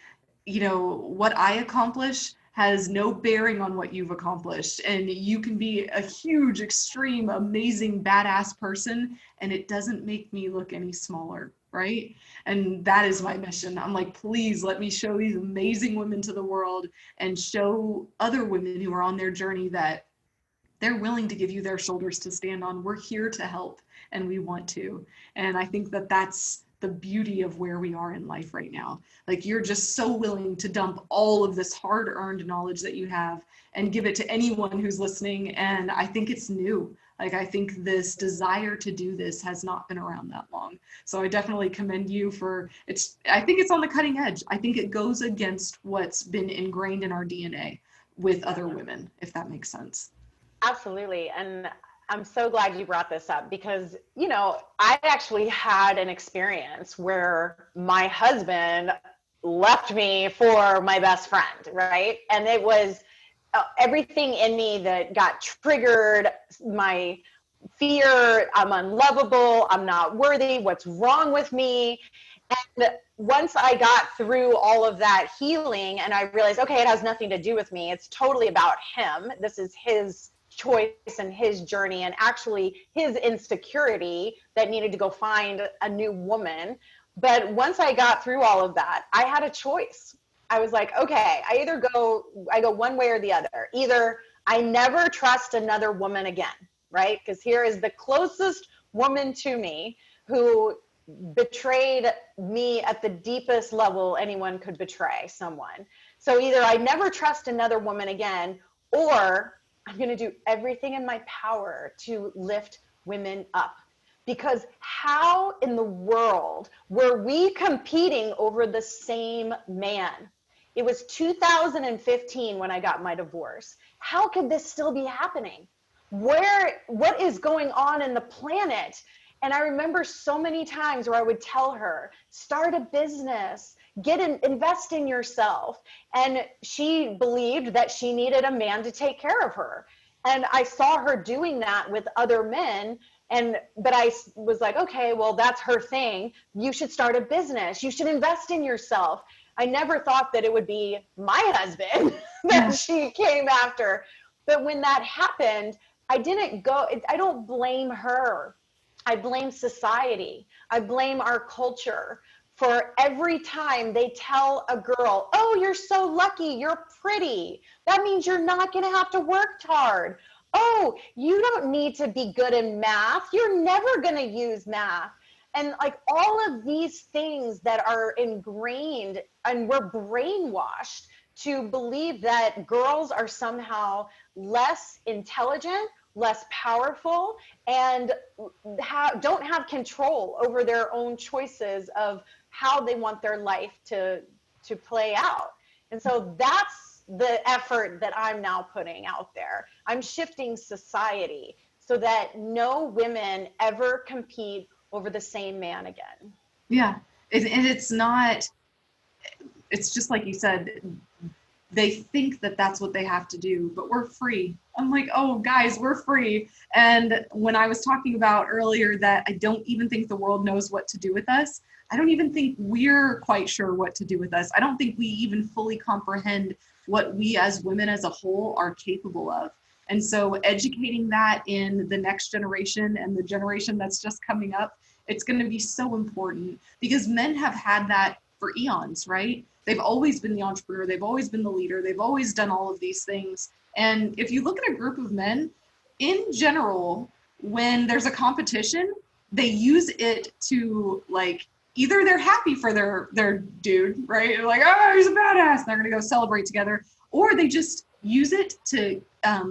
you know, what I accomplish has no bearing on what you've accomplished. And you can be a huge, extreme, amazing, badass person, and it doesn't make me look any smaller, right? And that is my mission. I'm like, please let me show these amazing women to the world and show other women who are on their journey that they're willing to give you their shoulders to stand on. We're here to help, and we want to. And I think that that's the beauty of where we are in life right now. Like, you're just so willing to dump all of this hard-earned knowledge that you have and give it to anyone who's listening. And I think it's new. Like, I think this desire to do this has not been around that long. So I definitely commend you for I think it's on the cutting edge. I think it goes against what's been ingrained in our DNA with other women, if that makes sense. Absolutely. And I'm so glad you brought this up because, you know, I actually had an experience where my husband left me for my best friend, right? And it was everything in me that got triggered, my fear, I'm unlovable, I'm not worthy, what's wrong with me? And once I got through all of that healing and I realized, okay, it has nothing to do with me. It's totally about him. This is his choice and his journey and actually his insecurity that needed to go find a new woman. But once I got through all of that, I had a choice. I was like, okay, I go one way or the other. Either I never trust another woman again, right? Because here is the closest woman to me who betrayed me at the deepest level anyone could betray someone. So either I never trust another woman again, or I'm going to do everything in my power to lift women up. Because how in the world were we competing over the same man? It was 2015 when I got my divorce. How could this still be happening? What is going on in the planet? And I remember so many times where I would tell her, start a business, invest in yourself. And she believed that she needed a man to take care of her. And I saw her doing that with other men. But I was like, okay, well, that's her thing. You should start a business. You should invest in yourself. I never thought that it would be my husband that she came after. But when that happened, I don't blame her. I blame society. I blame our culture for every time they tell a girl, oh, you're so lucky, you're pretty. That means you're not going to have to work hard. Oh, you don't need to be good in math. You're never going to use math. And like all of these things that are ingrained, and we're brainwashed to believe that girls are somehow less intelligent, less powerful, and don't have control over their own choices of how they want their life to play out. And so that's the effort that I'm now putting out there. I'm shifting society so that no women ever compete over the same man again. Yeah. And it's not, it's just like you said, they think that that's what they have to do, but we're free. I'm like, oh, guys, we're free. And when I was talking about earlier that I don't even think the world knows what to do with us, I don't even think we're quite sure what to do with us. I don't think we even fully comprehend what we as women as a whole are capable of. And so educating that in the next generation and the generation that's just coming up, it's going to be so important because men have had that for eons, right? They've always been the entrepreneur. They've always been the leader. They've always done all of these things. And if you look at a group of men, in general, when there's a competition, they use it to like, either they're happy for their dude, right? They're like, oh, he's a badass. And they're going to go celebrate together. Or they just use it to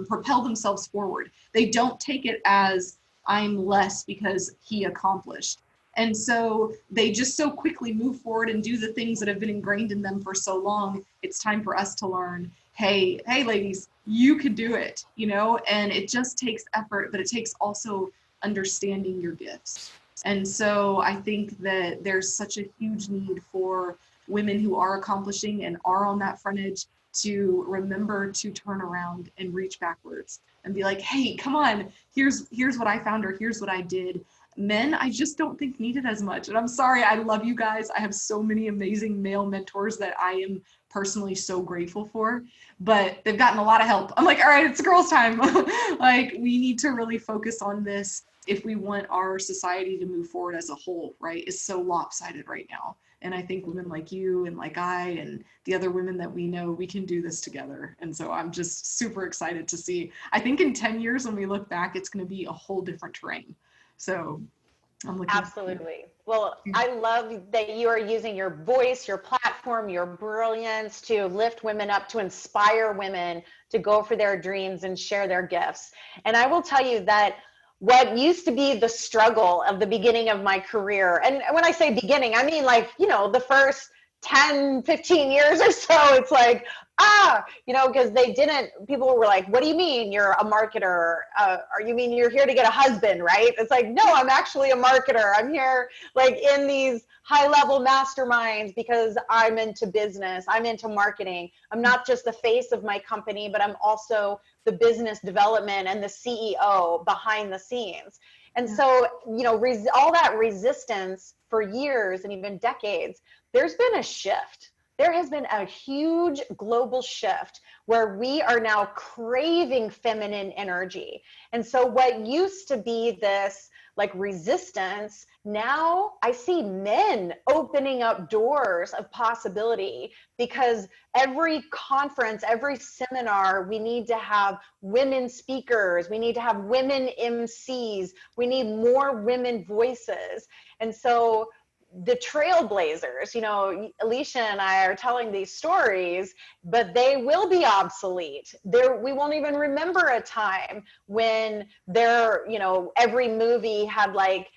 propel themselves forward. They don't take it as I'm less because he accomplished. And so they just so quickly move forward and do the things that have been ingrained in them for so long. It's time for us to learn, hey, ladies, you can do it, you know? And it just takes effort, but it takes also understanding your gifts. And so I think that there's such a huge need for women who are accomplishing and are on that front edge to remember to turn around and reach backwards and be like, hey, come on, here's what I found, or here's what I did. Men, I just don't think need it as much. And I'm sorry, I love you guys. I have so many amazing male mentors that I am personally so grateful for, but they've gotten a lot of help. I'm like, all right, it's girls' time. Like, we need to really focus on this if we want our society to move forward as a whole, right? It's so lopsided right now. And I think women like you and like I and the other women that we know, we can do this together. And so I'm just super excited to see. I think in 10 years when we look back, it's going to be a whole different terrain. So I'm looking. Absolutely. Well, I love that you are using your voice, your platform, your brilliance to lift women up, to inspire women to go for their dreams and share their gifts. And I will tell you that what used to be the struggle of the beginning of my career, and when I say beginning, I mean like, you know, the first 10, 15 years or so, it's like, you know, because people were like, what do you mean you're a marketer? Or you mean you're here to get a husband, right? It's like, no, I'm actually a marketer. I'm here like in these high level masterminds because I'm into business. I'm into marketing. I'm not just the face of my company, but I'm also the business development and the CEO behind the scenes. And so, you know, all that resistance for years and even decades, there's been a shift. There has been a huge global shift where we are now craving feminine energy. And so what used to be this like resistance, now I see men opening up doors of possibility, because every conference, every seminar, we need to have women speakers, we need to have women MCs, we need more women voices. And so the trailblazers, you know, Alicia and I are telling these stories, but they will be obsolete. We won't even remember a time when you know, every movie had like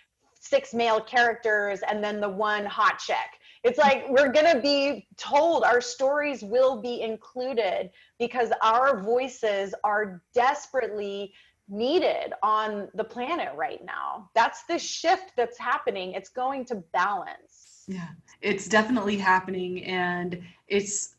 6 male characters and then the one hot chick. It's like, we're going to be told our stories will be included because our voices are desperately needed on the planet right now. That's the shift that's happening. It's going to balance. Yeah, it's definitely happening. And it's,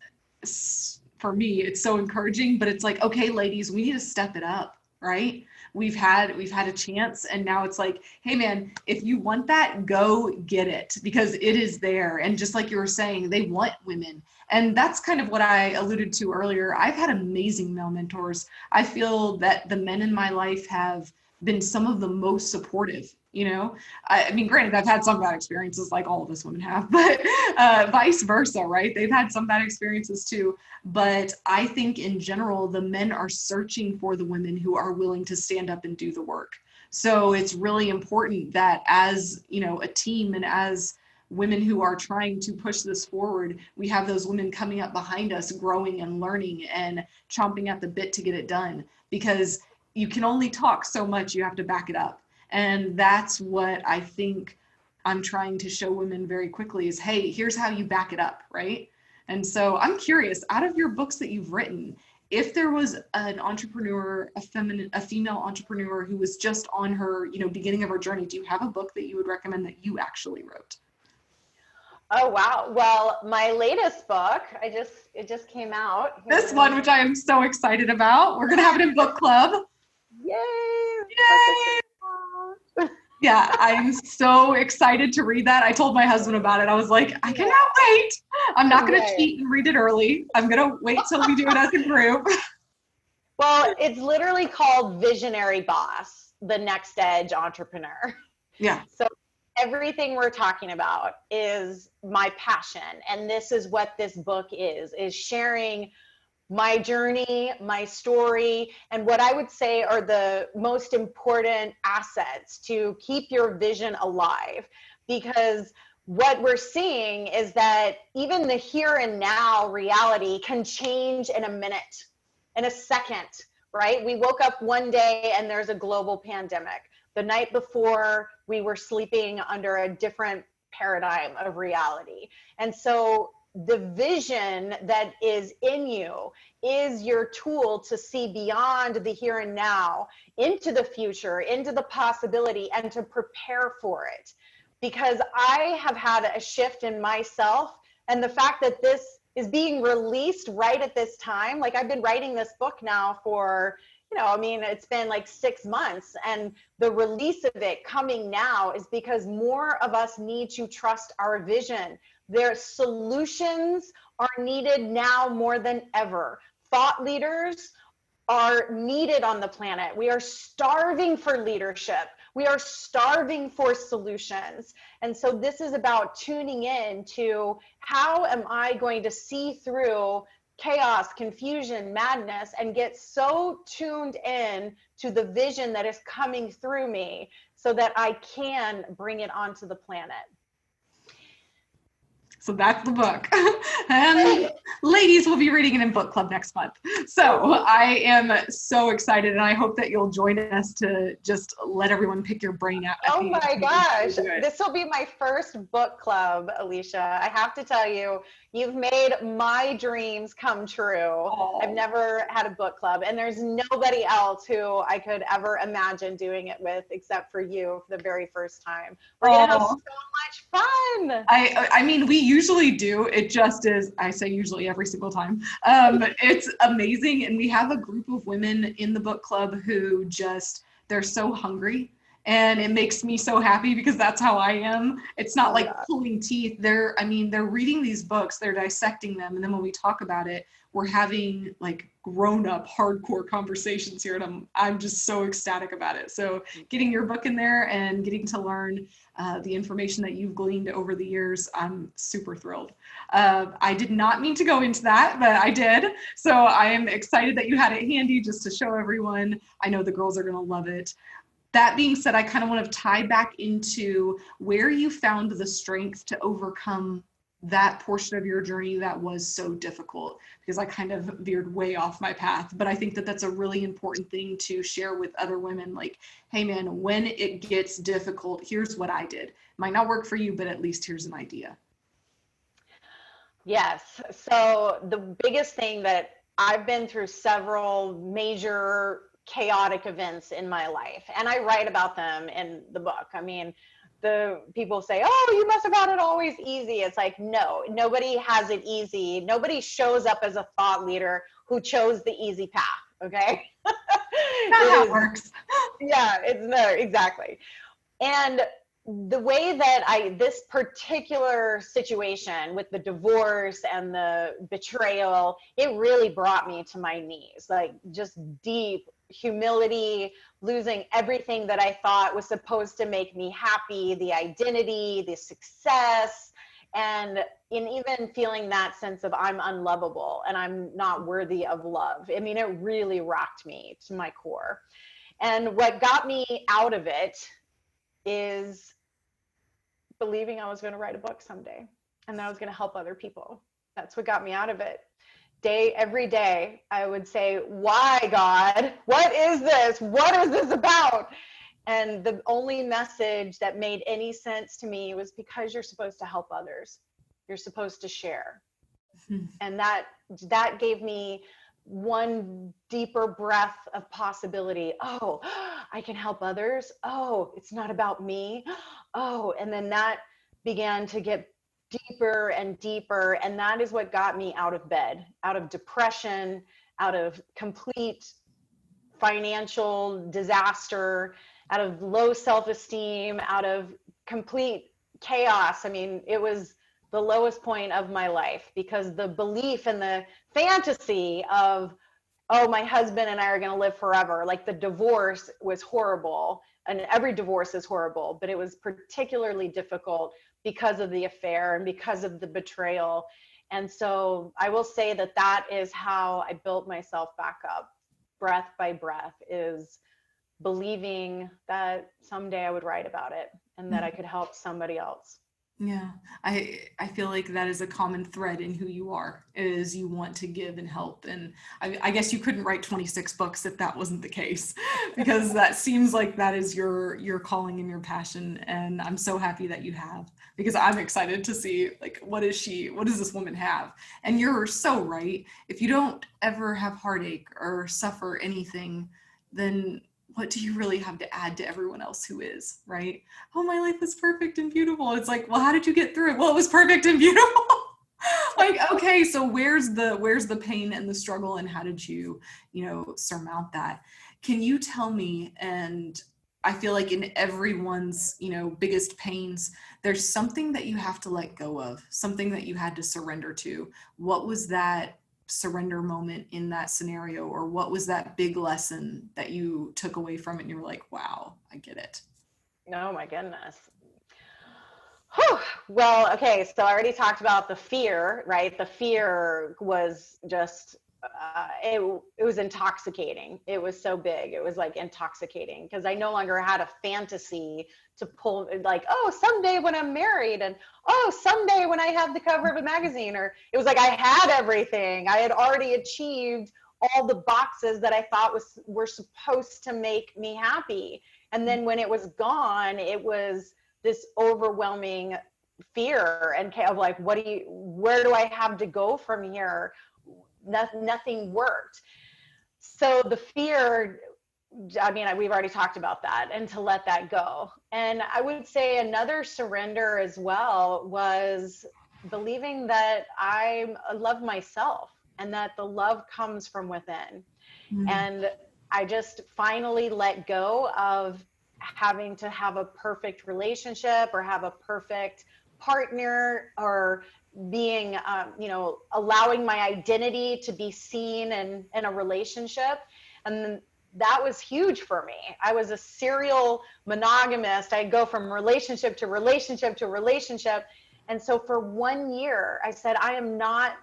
for me, it's so encouraging, but it's like, okay, ladies, we need to step it up, right? We've had a chance, and now it's like, hey man, if you want that, go get it, because it is there. And just like you were saying, they want women. And that's kind of what I alluded to earlier. I've had amazing male mentors. I feel that the men in my life have been some of the most supportive, you know? I mean, granted, I've had some bad experiences like all of us women have, but vice versa, right? They've had some bad experiences too. But I think in general, the men are searching for the women who are willing to stand up and do the work. So it's really important that as, you know, a team and as women who are trying to push this forward, we have those women coming up behind us, growing and learning and chomping at the bit to get it done, because you can only talk so much, you have to back it up. And that's what I think I'm trying to show women very quickly is, hey, here's how you back it up, right? And so I'm curious, out of your books that you've written, if there was an entrepreneur, a female entrepreneur who was just on her, you know, beginning of her journey, do you have a book that you would recommend that you actually wrote? Oh, wow. Well, my latest book, it just came out. This one, which I am so excited about. We're going to have it in book club. Yay! Yay! Yeah, I'm so excited to read that. I told my husband about it. I was like, I cannot wait. I'm not going to cheat and read it early. I'm going to wait till we do it as a group. Well, it's literally called Visionary Boss, the Next Edge Entrepreneur. Yeah. So everything we're talking about is my passion. And this is what this book is sharing my journey, my story, and what I would say are the most important assets to keep your vision alive. Because what we're seeing is that even the here and now reality can change in a minute, in a second, right? We woke up one day and there's a global pandemic. The night before, we were sleeping under a different paradigm of reality. And so the vision that is in you is your tool to see beyond the here and now into the future, into the possibility, and to prepare for it. Because I have had a shift in myself, and the fact that this is being released right at this time. Like, I've been writing this book now for, it's been like 6 months, and the release of it coming now is because more of us need to trust our vision. Their solutions are needed now more than ever. Thought leaders are needed on the planet. We are starving for leadership. We are starving for solutions. And so this is about tuning in to, how am I going to see through chaos, confusion, madness, and get so tuned in to the vision that is coming through me so that I can bring it onto the planet. So that's the book. And ladies, will be reading it in book club next month. So I am so excited, and I hope that you'll join us to just let everyone pick your brain out. Oh my gosh. This will be my first book club, Alicia. I have to tell you, you've made my dreams come true. Oh. I've never had a book club, and there's nobody else who I could ever imagine doing it with except for you for the very first time. We're going to have so much fun. I mean, we usually do. It just is, I say usually every single time. It's amazing. And we have a group of women in the book club who just, they're so hungry. And it makes me so happy because that's how I am. It's not like pulling teeth. They're reading these books, they're dissecting them. And then when we talk about it, we're having like grown-up hardcore conversations here, and I'm just so ecstatic about it. So getting your book in there and getting to learn the information that you've gleaned over the years, I'm super thrilled. I did not mean to go into that, but I did. So I am excited that you had it handy just to show everyone. I know the girls are going to love it. That being said, I kind of want to tie back into where you found the strength to overcome that portion of your journey that was so difficult, because I kind of veered way off my path. But I think that that's a really important thing to share with other women. Like, hey man, when it gets difficult, here's what I did. Might not work for you, but at least here's an idea. Yes. So the biggest thing that I've been through several major chaotic events in my life, and I write about them in the book. I mean, the people say, oh, you must have had it always easy. It's like, no, nobody has it easy. Nobody shows up as a thought leader who chose the easy path. Okay. That's how it works. Yeah, exactly. And the way that this particular situation with the divorce and the betrayal, it really brought me to my knees, like just deep humility, losing everything that I thought was supposed to make me happy, the identity, the success, and in even feeling that sense of I'm unlovable and I'm not worthy of love. I mean, it really rocked me to my core. And what got me out of it is believing I was going to write a book someday and that I was going to help other people. That's what got me out of it. Every day, I would say, why, God? What is this? What is this about? And the only message that made any sense to me was because you're supposed to help others. You're supposed to share. Mm-hmm. And that gave me one deeper breath of possibility. Oh, I can help others. Oh, it's not about me. Oh, and then that began to get deeper and deeper. And that is what got me out of bed, out of depression, out of complete financial disaster, out of low self-esteem, out of complete chaos. I mean, it was the lowest point of my life because the belief and the fantasy of, oh, my husband and I are going to live forever. Like the divorce was horrible, and every divorce is horrible, but it was particularly difficult because of the affair and because of the betrayal. And so I will say that is how I built myself back up, breath by breath, is believing that someday I would write about it and that I could help somebody else. Yeah, I feel like that is a common thread in who you are, is you want to give and help. And I guess you couldn't write 26 books if that wasn't the case, because that seems like that is your calling and your passion. And I'm so happy that you have, because I'm excited to see, like, what does this woman have? And you're so right. If you don't ever have heartache or suffer anything, then what do you really have to add to everyone else who is, right? Oh, my life is perfect and beautiful. It's like, well, how did you get through it? Well, it was perfect and beautiful. Like, okay, so where's the pain and the struggle, and how did you, surmount that? Can you tell me, and I feel like in everyone's, biggest pains, there's something that you have to let go of, something that you had to surrender to. What was that surrender moment in that scenario, or what was that big lesson that you took away from it and you were like, wow, I get it? Oh my goodness. Whew. Well, okay, so I already talked about the fear, right? The fear was just, it was intoxicating. It was so big. It was like intoxicating because I no longer had a fantasy to pull, like, oh, someday when I'm married, and oh, someday when I have the cover of a magazine, or it was like I had everything. I had already achieved all the boxes that I thought were supposed to make me happy. And then when it was gone, it was this overwhelming fear and of like, where do I have to go from here? Nothing worked. So the fear, I mean, we've already talked about that, and to let that go. And I would say another surrender as well was believing that I love myself and that the love comes from within. Mm. And I just finally let go of having to have a perfect relationship or have a perfect partner, or being, allowing my identity to be seen in a relationship. And that was huge for me. I was a serial monogamist. I'd go from relationship to relationship to relationship. And so for 1 year, I said, I'm not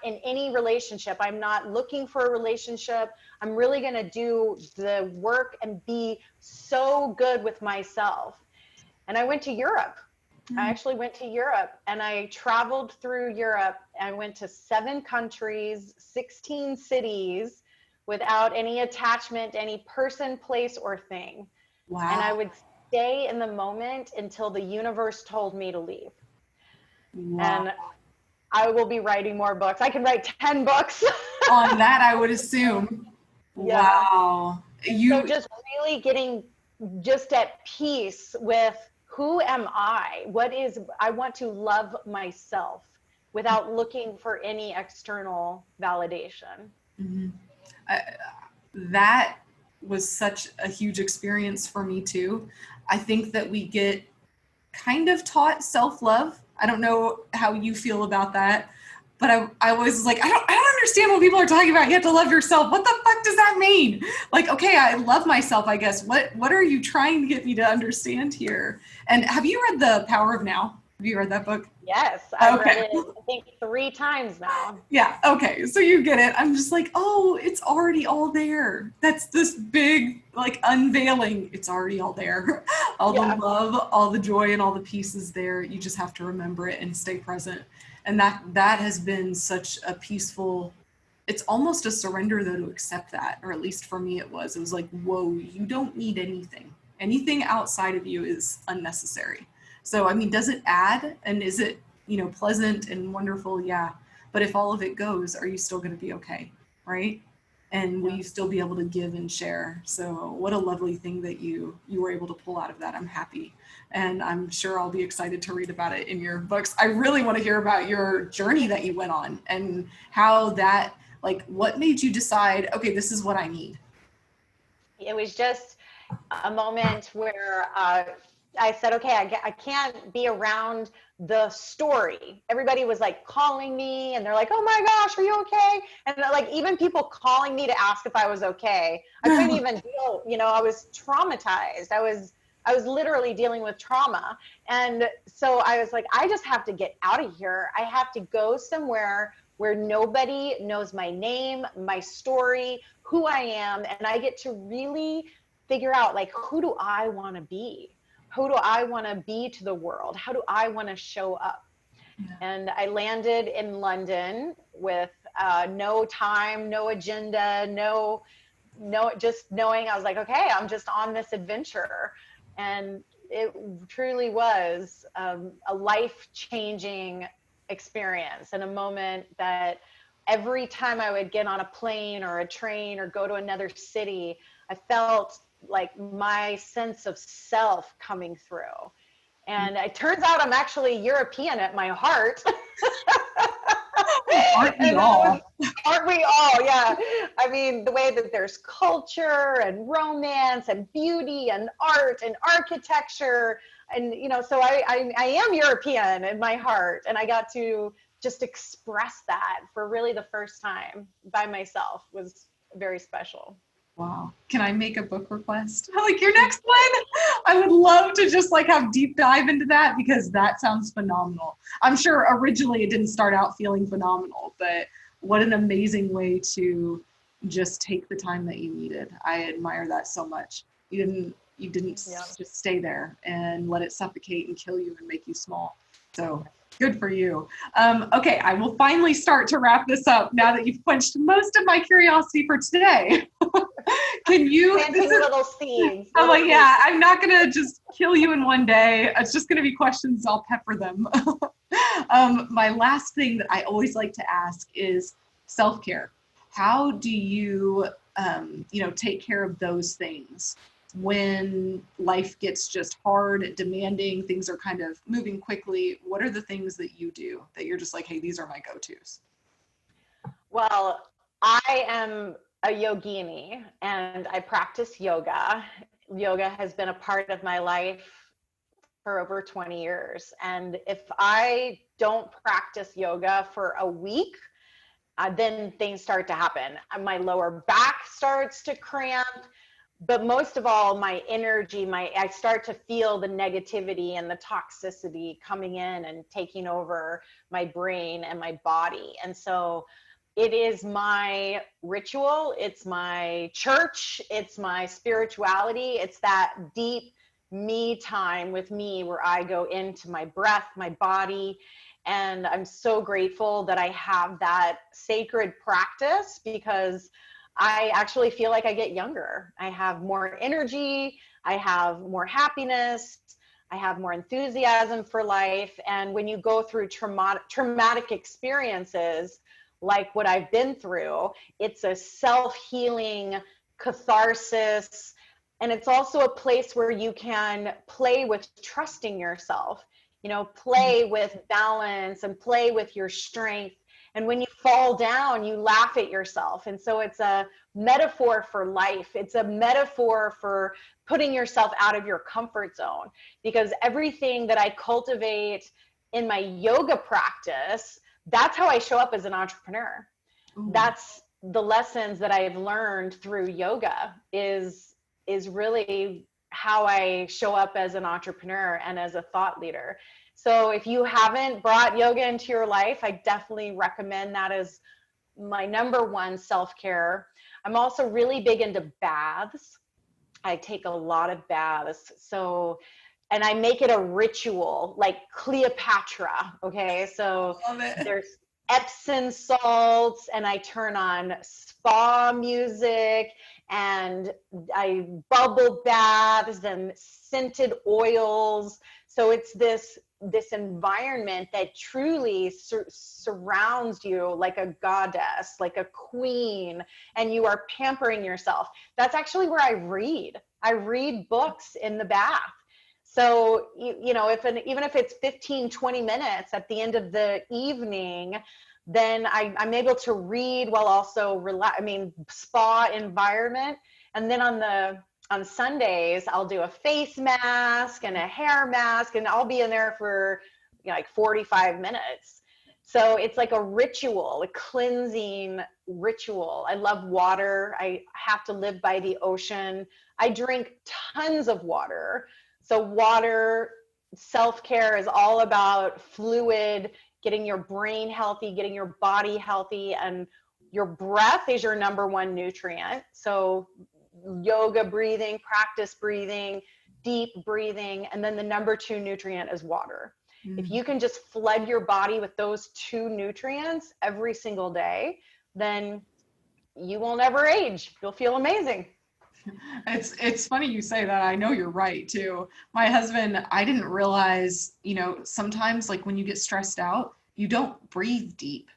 in any relationship. I'm not looking for a relationship. I'm really going to do the work and be so good with myself. And I went to Europe. I actually went to Europe, and I traveled through Europe. I went to 7 countries, 16 cities, without any attachment to any person, place, or thing. Wow. And I would stay in the moment until the universe told me to leave. Wow. And I will be writing more books. I can write 10 books. On that, I would assume. Yeah. Wow. So just really getting just at peace with, who am I? I want to love myself without looking for any external validation. Mm-hmm. That was such a huge experience for me too. I think that we get kind of taught self-love. I don't know how you feel about that, but I was like, I don't understand when people are talking about you have to love yourself. What the fuck does that mean? Like, okay, I love myself, I guess. What are you trying to get me to understand here? And have you read The Power of Now? Have you read that book? Yes, I've read it, I think, 3 times now. Yeah, okay, so you get it. I'm just like, oh, it's already all there. That's this big, like, unveiling. It's already all there. All the love, all the joy, and all the peace is there. You just have to remember it and stay present. And that has been such a peaceful, it's almost a surrender, though, to accept that, or at least for me it was. It was like, whoa, you don't need anything. Anything outside of you is unnecessary. So, I mean, does it add, and is it, pleasant and wonderful? Yeah. But if all of it goes, are you still going to be okay? Right? And will you still be able to give and share? So what a lovely thing that you were able to pull out of that. I'm happy. And I'm sure I'll be excited to read about it in your books. I really want to hear about your journey that you went on, and how that, like, what made you decide, okay, this is what I need? It was just a moment where I said, okay, I can't be around the story. Everybody was like calling me, and they're like, oh my gosh, are you okay? And like, even people calling me to ask if I was okay, I couldn't even deal, I was traumatized. I was literally dealing with trauma. And so I was like, I just have to get out of here. I have to go somewhere where nobody knows my name, my story, who I am, and I get to really figure out, like, who do I want to be? Who do I want to be to the world? How do I want to show up? Yeah. And I landed in London with no time, no agenda, no, just knowing, I was like, okay, I'm just on this adventure. And it truly was a life-changing experience, and a moment that every time I would get on a plane or a train or go to another city, I felt like my sense of self coming through. And it turns out I'm actually European at my heart. Aren't we And all? aren't we all? Yeah. I mean, the way that there's culture and romance and beauty and art and architecture. And, so I am European in my heart. And I got to just express that for really the first time by myself was very special. Wow. Can I make a book request? Like your next one? I would love to just like have deep dive into that because that sounds phenomenal. I'm sure originally it didn't start out feeling phenomenal, but what an amazing way to just take the time that you needed. I admire that so much. You didn't Yeah. just stay there and let it suffocate and kill you and make you small. So good for you. Okay, I will finally start to wrap this up now that you've quenched most of my curiosity for today. Can you? Planting little seeds. I'm like, yeah, I'm not going to just kill you in one day. It's just going to be questions. I'll pepper them. My last thing that I always like to ask is self-care. How do you, take care of those things when life gets just hard, demanding, things are kind of moving quickly? What are the things that you do that you're just like, hey, these are my go-tos? Well, I am a yogini and I practice yoga. Yoga has been a part of my life for over 20 years. And if I don't practice yoga for a week, then things start to happen. My lower back starts to cramp, but most of all, my energy, I start to feel the negativity and the toxicity coming in and taking over my brain and my body. And so it is my ritual, it's my church, it's my spirituality, it's that deep me time with me where I go into my breath, my body. And I'm so grateful that I have that sacred practice because I actually feel like I get younger. I have more energy, I have more happiness, I have more enthusiasm for life. And when you go through traumatic experiences, like what I've been through, it's a self-healing catharsis. And it's also a place where you can play with trusting yourself, play with balance and play with your strength. And when you fall down, you laugh at yourself. And so it's a metaphor for life. It's a metaphor for putting yourself out of your comfort zone, because everything that I cultivate in my yoga practice, that's how I show up as an entrepreneur. Ooh. That's the lessons that I've learned through yoga is really how I show up as an entrepreneur and as a thought leader. So if you haven't brought yoga into your life, I definitely recommend that as my number one self-care. I'm also really big into baths. I take a lot of baths. And I make it a ritual, like Cleopatra, okay? So there's Epsom salts, and I turn on spa music, and I bubble baths and scented oils. So it's this environment that truly surrounds you like a goddess, like a queen, and you are pampering yourself. That's actually where I read. I read books in the bath. So, even if it's 15, 20 minutes at the end of the evening, then I'm able to read while also spa environment. And then on Sundays, I'll do a face mask and a hair mask, and I'll be in there for like 45 minutes. So it's like a ritual, a cleansing ritual. I love water. I have to live by the ocean. I drink tons of water. So water, self-care is all about fluid, getting your brain healthy, getting your body healthy, and your breath is your number one nutrient. So yoga breathing, practice breathing, deep breathing, and then the number two nutrient is water. If you can just flood your body with those two nutrients every single day, then you will never age. You'll feel amazing. It's funny you say that. I know you're right too. My husband, I didn't realize, sometimes like when you get stressed out, you don't breathe deep.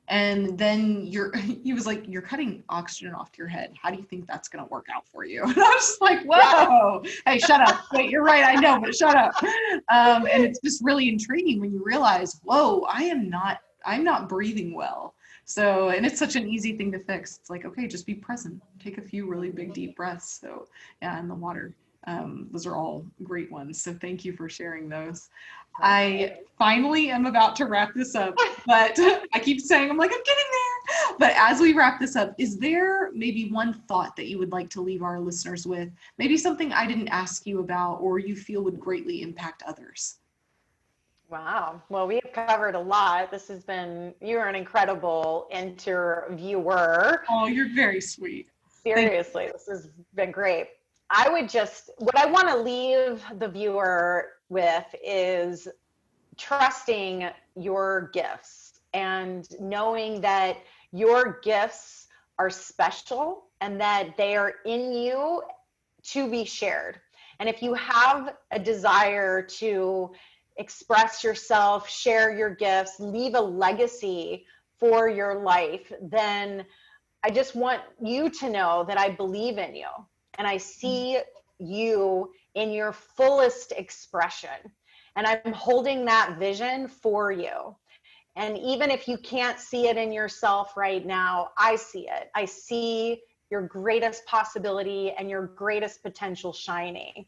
And then he was like, you're cutting oxygen off your head. How do you think that's going to work out for you? And I was just like, whoa, hey, shut up. Wait, you're right. I know, but shut up. And it's just really intriguing when you realize, whoa, I'm not breathing well. So, and it's such an easy thing to fix. It's like, okay, just be present. Take a few really big, deep breaths. So yeah, in the water. Those are all great ones. So thank you for sharing those. I finally am about to wrap this up, but I keep saying, I'm getting there. But as we wrap this up, is there maybe one thought that you would like to leave our listeners with? Maybe something I didn't ask you about or you feel would greatly impact others? Wow. Well, we have covered a lot. You're an incredible interviewer. Oh, you're very sweet. Seriously, this has been great. What I want to leave the viewer with is trusting your gifts and knowing that your gifts are special and that they are in you to be shared. And if you have a desire to express yourself, share your gifts, leave a legacy for your life, then I just want you to know that I believe in you and I see you in your fullest expression. And I'm holding that vision for you. And even if you can't see it in yourself right now, I see it. I see your greatest possibility and your greatest potential shining.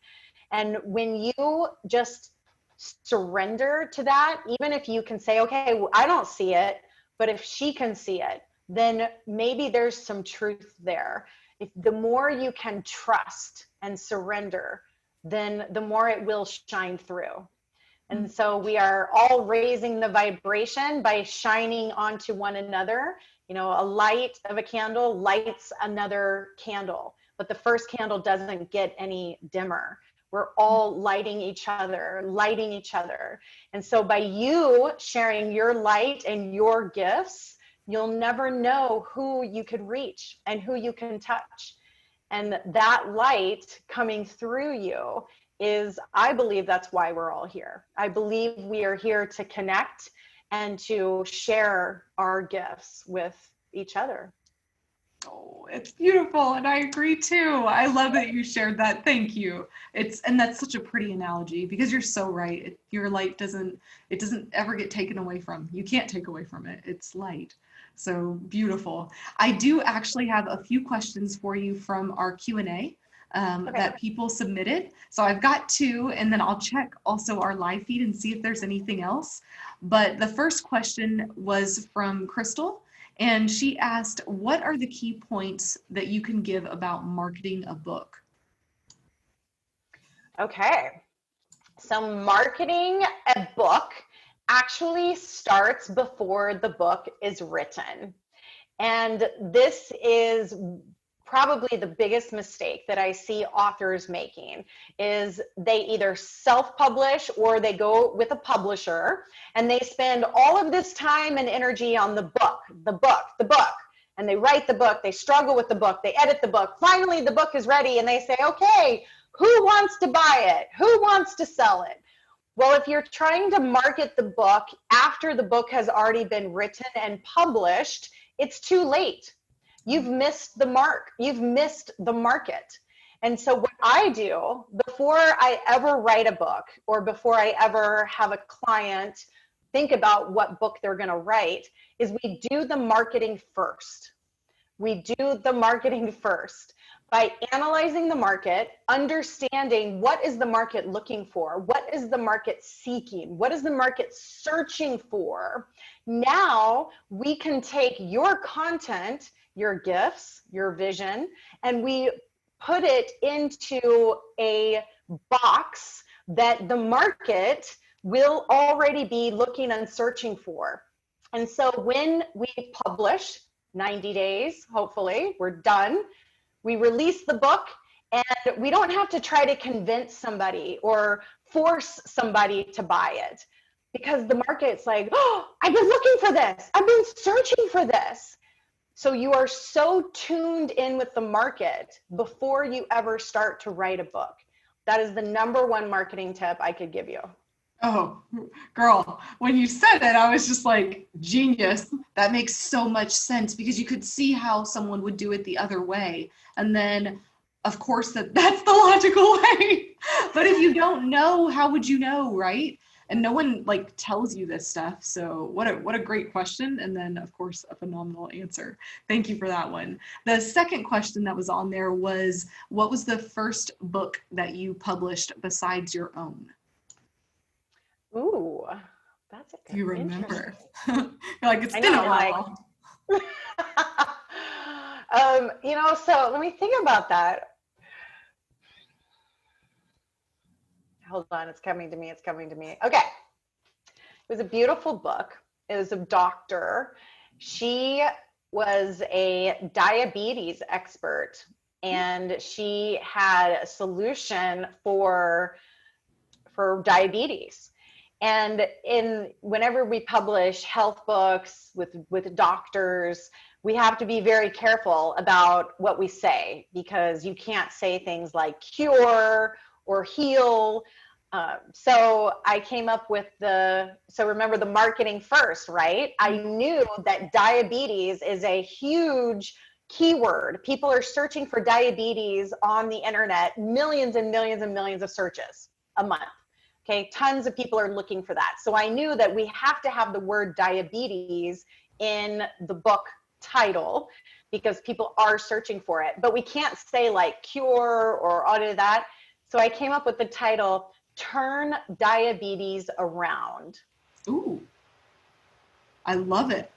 And when you just surrender to that, even if you can say, okay, well, I don't see it, but if she can see it, then maybe there's some truth there. If the more you can trust and surrender, then the more it will shine through. And so we are all raising the vibration by shining onto one another. You know, a light of a candle lights another candle, but the first candle doesn't get any dimmer. We're all lighting each other. And so by you sharing your light and your gifts, you'll never know who you could reach and who you can touch. And that light coming through you I believe that's why we're all here. I believe we are here to connect and to share our gifts with each other. Oh, it's beautiful. And I agree too. I love that you shared that. Thank you. And that's such a pretty analogy because you're so right. Your light doesn't ever get taken away from. You can't take away from it. It's light. So beautiful. I do actually have a few questions for you from our Q&A. That people submitted. So I've got two, and then I'll check also our live feed and see if there's anything else. But the first question was from Crystal, and she asked, what are the key points that you can give about marketing a book? Okay. So marketing a book actually starts before the book is written. And this is probably the biggest mistake that I see authors making is they either self-publish or they go with a publisher and they spend all of this time and energy on the book, and they write the book, they struggle with the book, they edit the book. Finally, the book is ready and they say, okay, who wants to buy it? Who wants to sell it? Well, if you're trying to market the book after the book has already been written and published, it's too late. You've missed the mark. You've missed the market. And so what I do before I ever write a book or before I ever have a client think about what book they're going to write is we do the marketing first. We do the marketing first by analyzing the market, understanding what is the market looking for, what is the market seeking, what is the market searching for. Now we can take your content, your gifts, your vision, and we put it into a box that the market will already be looking and searching for. And so when we publish, 90 days, hopefully, we're done, we release the book, and we don't have to try to convince somebody or force somebody to buy it because the market's like, oh, I've been looking for this. I've been searching for this. So you are so tuned in with the market before you ever start to write a book. That is the number one marketing tip I could give you. Oh, girl, when you said it, I was just like, genius. That makes so much sense because you could see how someone would do it the other way. And then, of course, that's the logical way. But if you don't know, how would you know, right? And no one like tells you this stuff. So what a great question. And then, of course, a phenomenal answer. Thank you for that one. The second question that was on there was, what was the first book that you published besides your own? Ooh, that's a Do good, you interesting. remember? You're like, it's I been know, a I'm like, while. so let me think about that. Hold on, it's coming to me. It's coming to me. Okay. It was a beautiful book. It was a doctor. She was a diabetes expert, and she had a solution for diabetes. And whenever we publish health books with doctors, we have to be very careful about what we say, because you can't say things like cure or heal. So I came up with so remember the marketing first, right? I knew that diabetes is a huge keyword. People are searching for diabetes on the internet, millions and millions and millions of searches a month. Okay, tons of people are looking for that. So I knew that we have to have the word diabetes in the book title because people are searching for it. But we can't say like cure or all of that. So I came up with the title, Turn Diabetes Around. Ooh, I love it.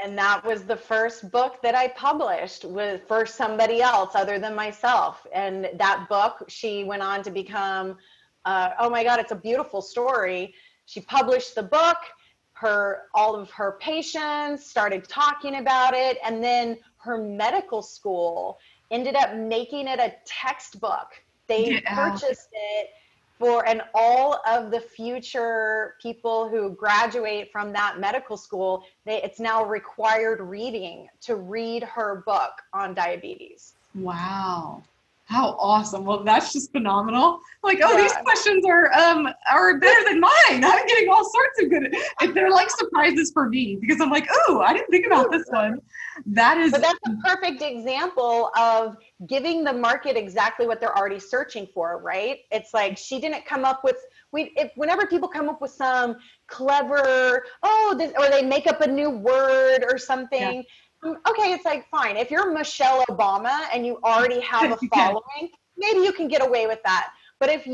And that was the first book that I published for somebody else other than myself. And that book, she went on to become, oh my God, it's a beautiful story. She published the book, all of her patients started talking about it. And then her medical school ended up making it a textbook. They Yeah. purchased it and all of the future people who graduate from that medical school, it's now required reading to read her book on diabetes. Wow. How awesome. Well, that's just phenomenal. Like, oh, these Yeah. questions are better than mine. I'm getting all sorts of good. They're like surprises for me because I'm like, oh, I didn't think about this one. That is But that's a perfect example of giving the market exactly what they're already searching for, right? It's like she didn't come up with, whenever people come up with some clever, or they make up a new word or yeah. something, okay, it's like, fine. If you're Michelle Obama and you already have a You can. following, maybe you can get away with that. But if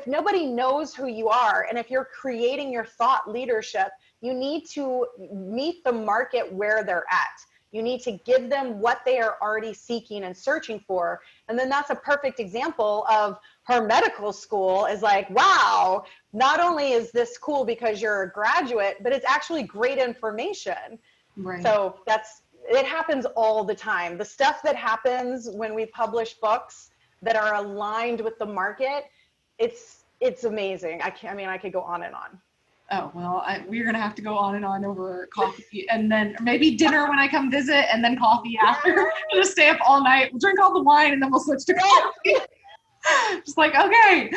nobody knows who you are, and if you're creating your thought leadership, you need to meet the market where they're at. You need to give them what they are already seeking and searching for. And then that's a perfect example of her medical school is like, wow, not only is this cool because you're a graduate, but it's actually great information. Right. So it happens all the time. The stuff that happens when we publish books that are aligned with the market, it's amazing. I could go on and on. Oh, well, we're going to have to go on and on over coffee and then maybe dinner when I come visit and then coffee after. We'll just stay up all night. We'll drink all the wine and then we'll switch to coffee. Just like, okay.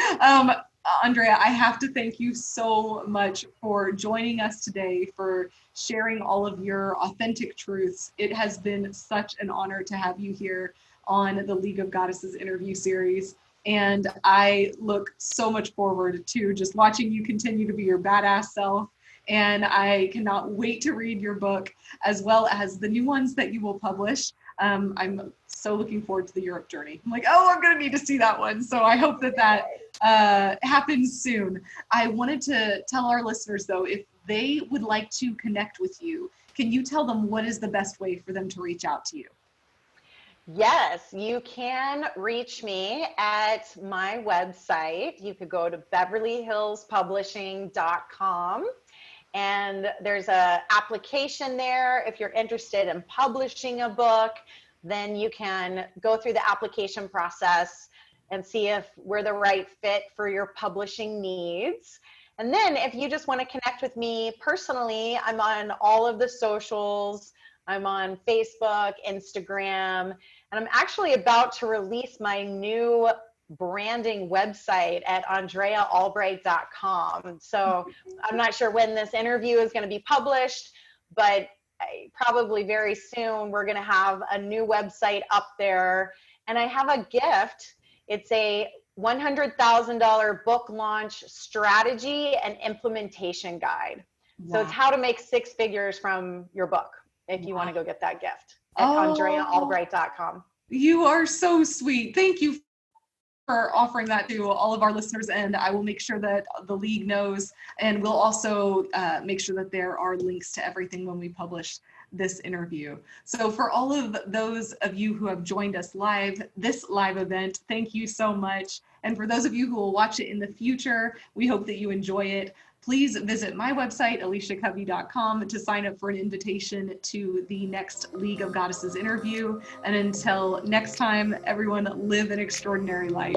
Andrea, I have to thank you so much for joining us today, for sharing all of your authentic truths. It has been such an honor to have you here on the League of Goddesses interview series. And I look so much forward to just watching you continue to be your badass self. And I cannot wait to read your book as well as the new ones that you will publish. I'm so looking forward to the Europe journey. I'm like, oh, I'm going to need to see that one. So I hope that happens soon. I wanted to tell our listeners, though, if they would like to connect with you, can you tell them what is the best way for them to reach out to you? Yes, you can reach me at my website. You could go to beverlyhillspublishing.com. And there's an application there. If you're interested in publishing a book, then you can go through the application process and see if we're the right fit for your publishing needs. And then if you just want to connect with me personally, I'm on all of the socials. I'm on Facebook, Instagram, and I'm actually about to release my new branding website at andreaalbright.com. So I'm not sure when this interview is going to be published, but probably very soon we're going to have a new website up there. And I have a gift. It's a $100,000 book launch strategy and implementation guide. Wow. So it's how to make 6 figures from your book if you want to go get that gift at andreaalbright.com. You are so sweet. Thank you for offering that to all of our listeners, and I will make sure that the League knows, and we'll also make sure that there are links to everything when we publish this interview. So for all of those of you who have joined us live, this live event, thank you so much. And for those of you who will watch it in the future, we hope that you enjoy it. Please visit my website, aliciacovey.com, to sign up for an invitation to the next League of Goddesses interview. And until next time, everyone, live an extraordinary life.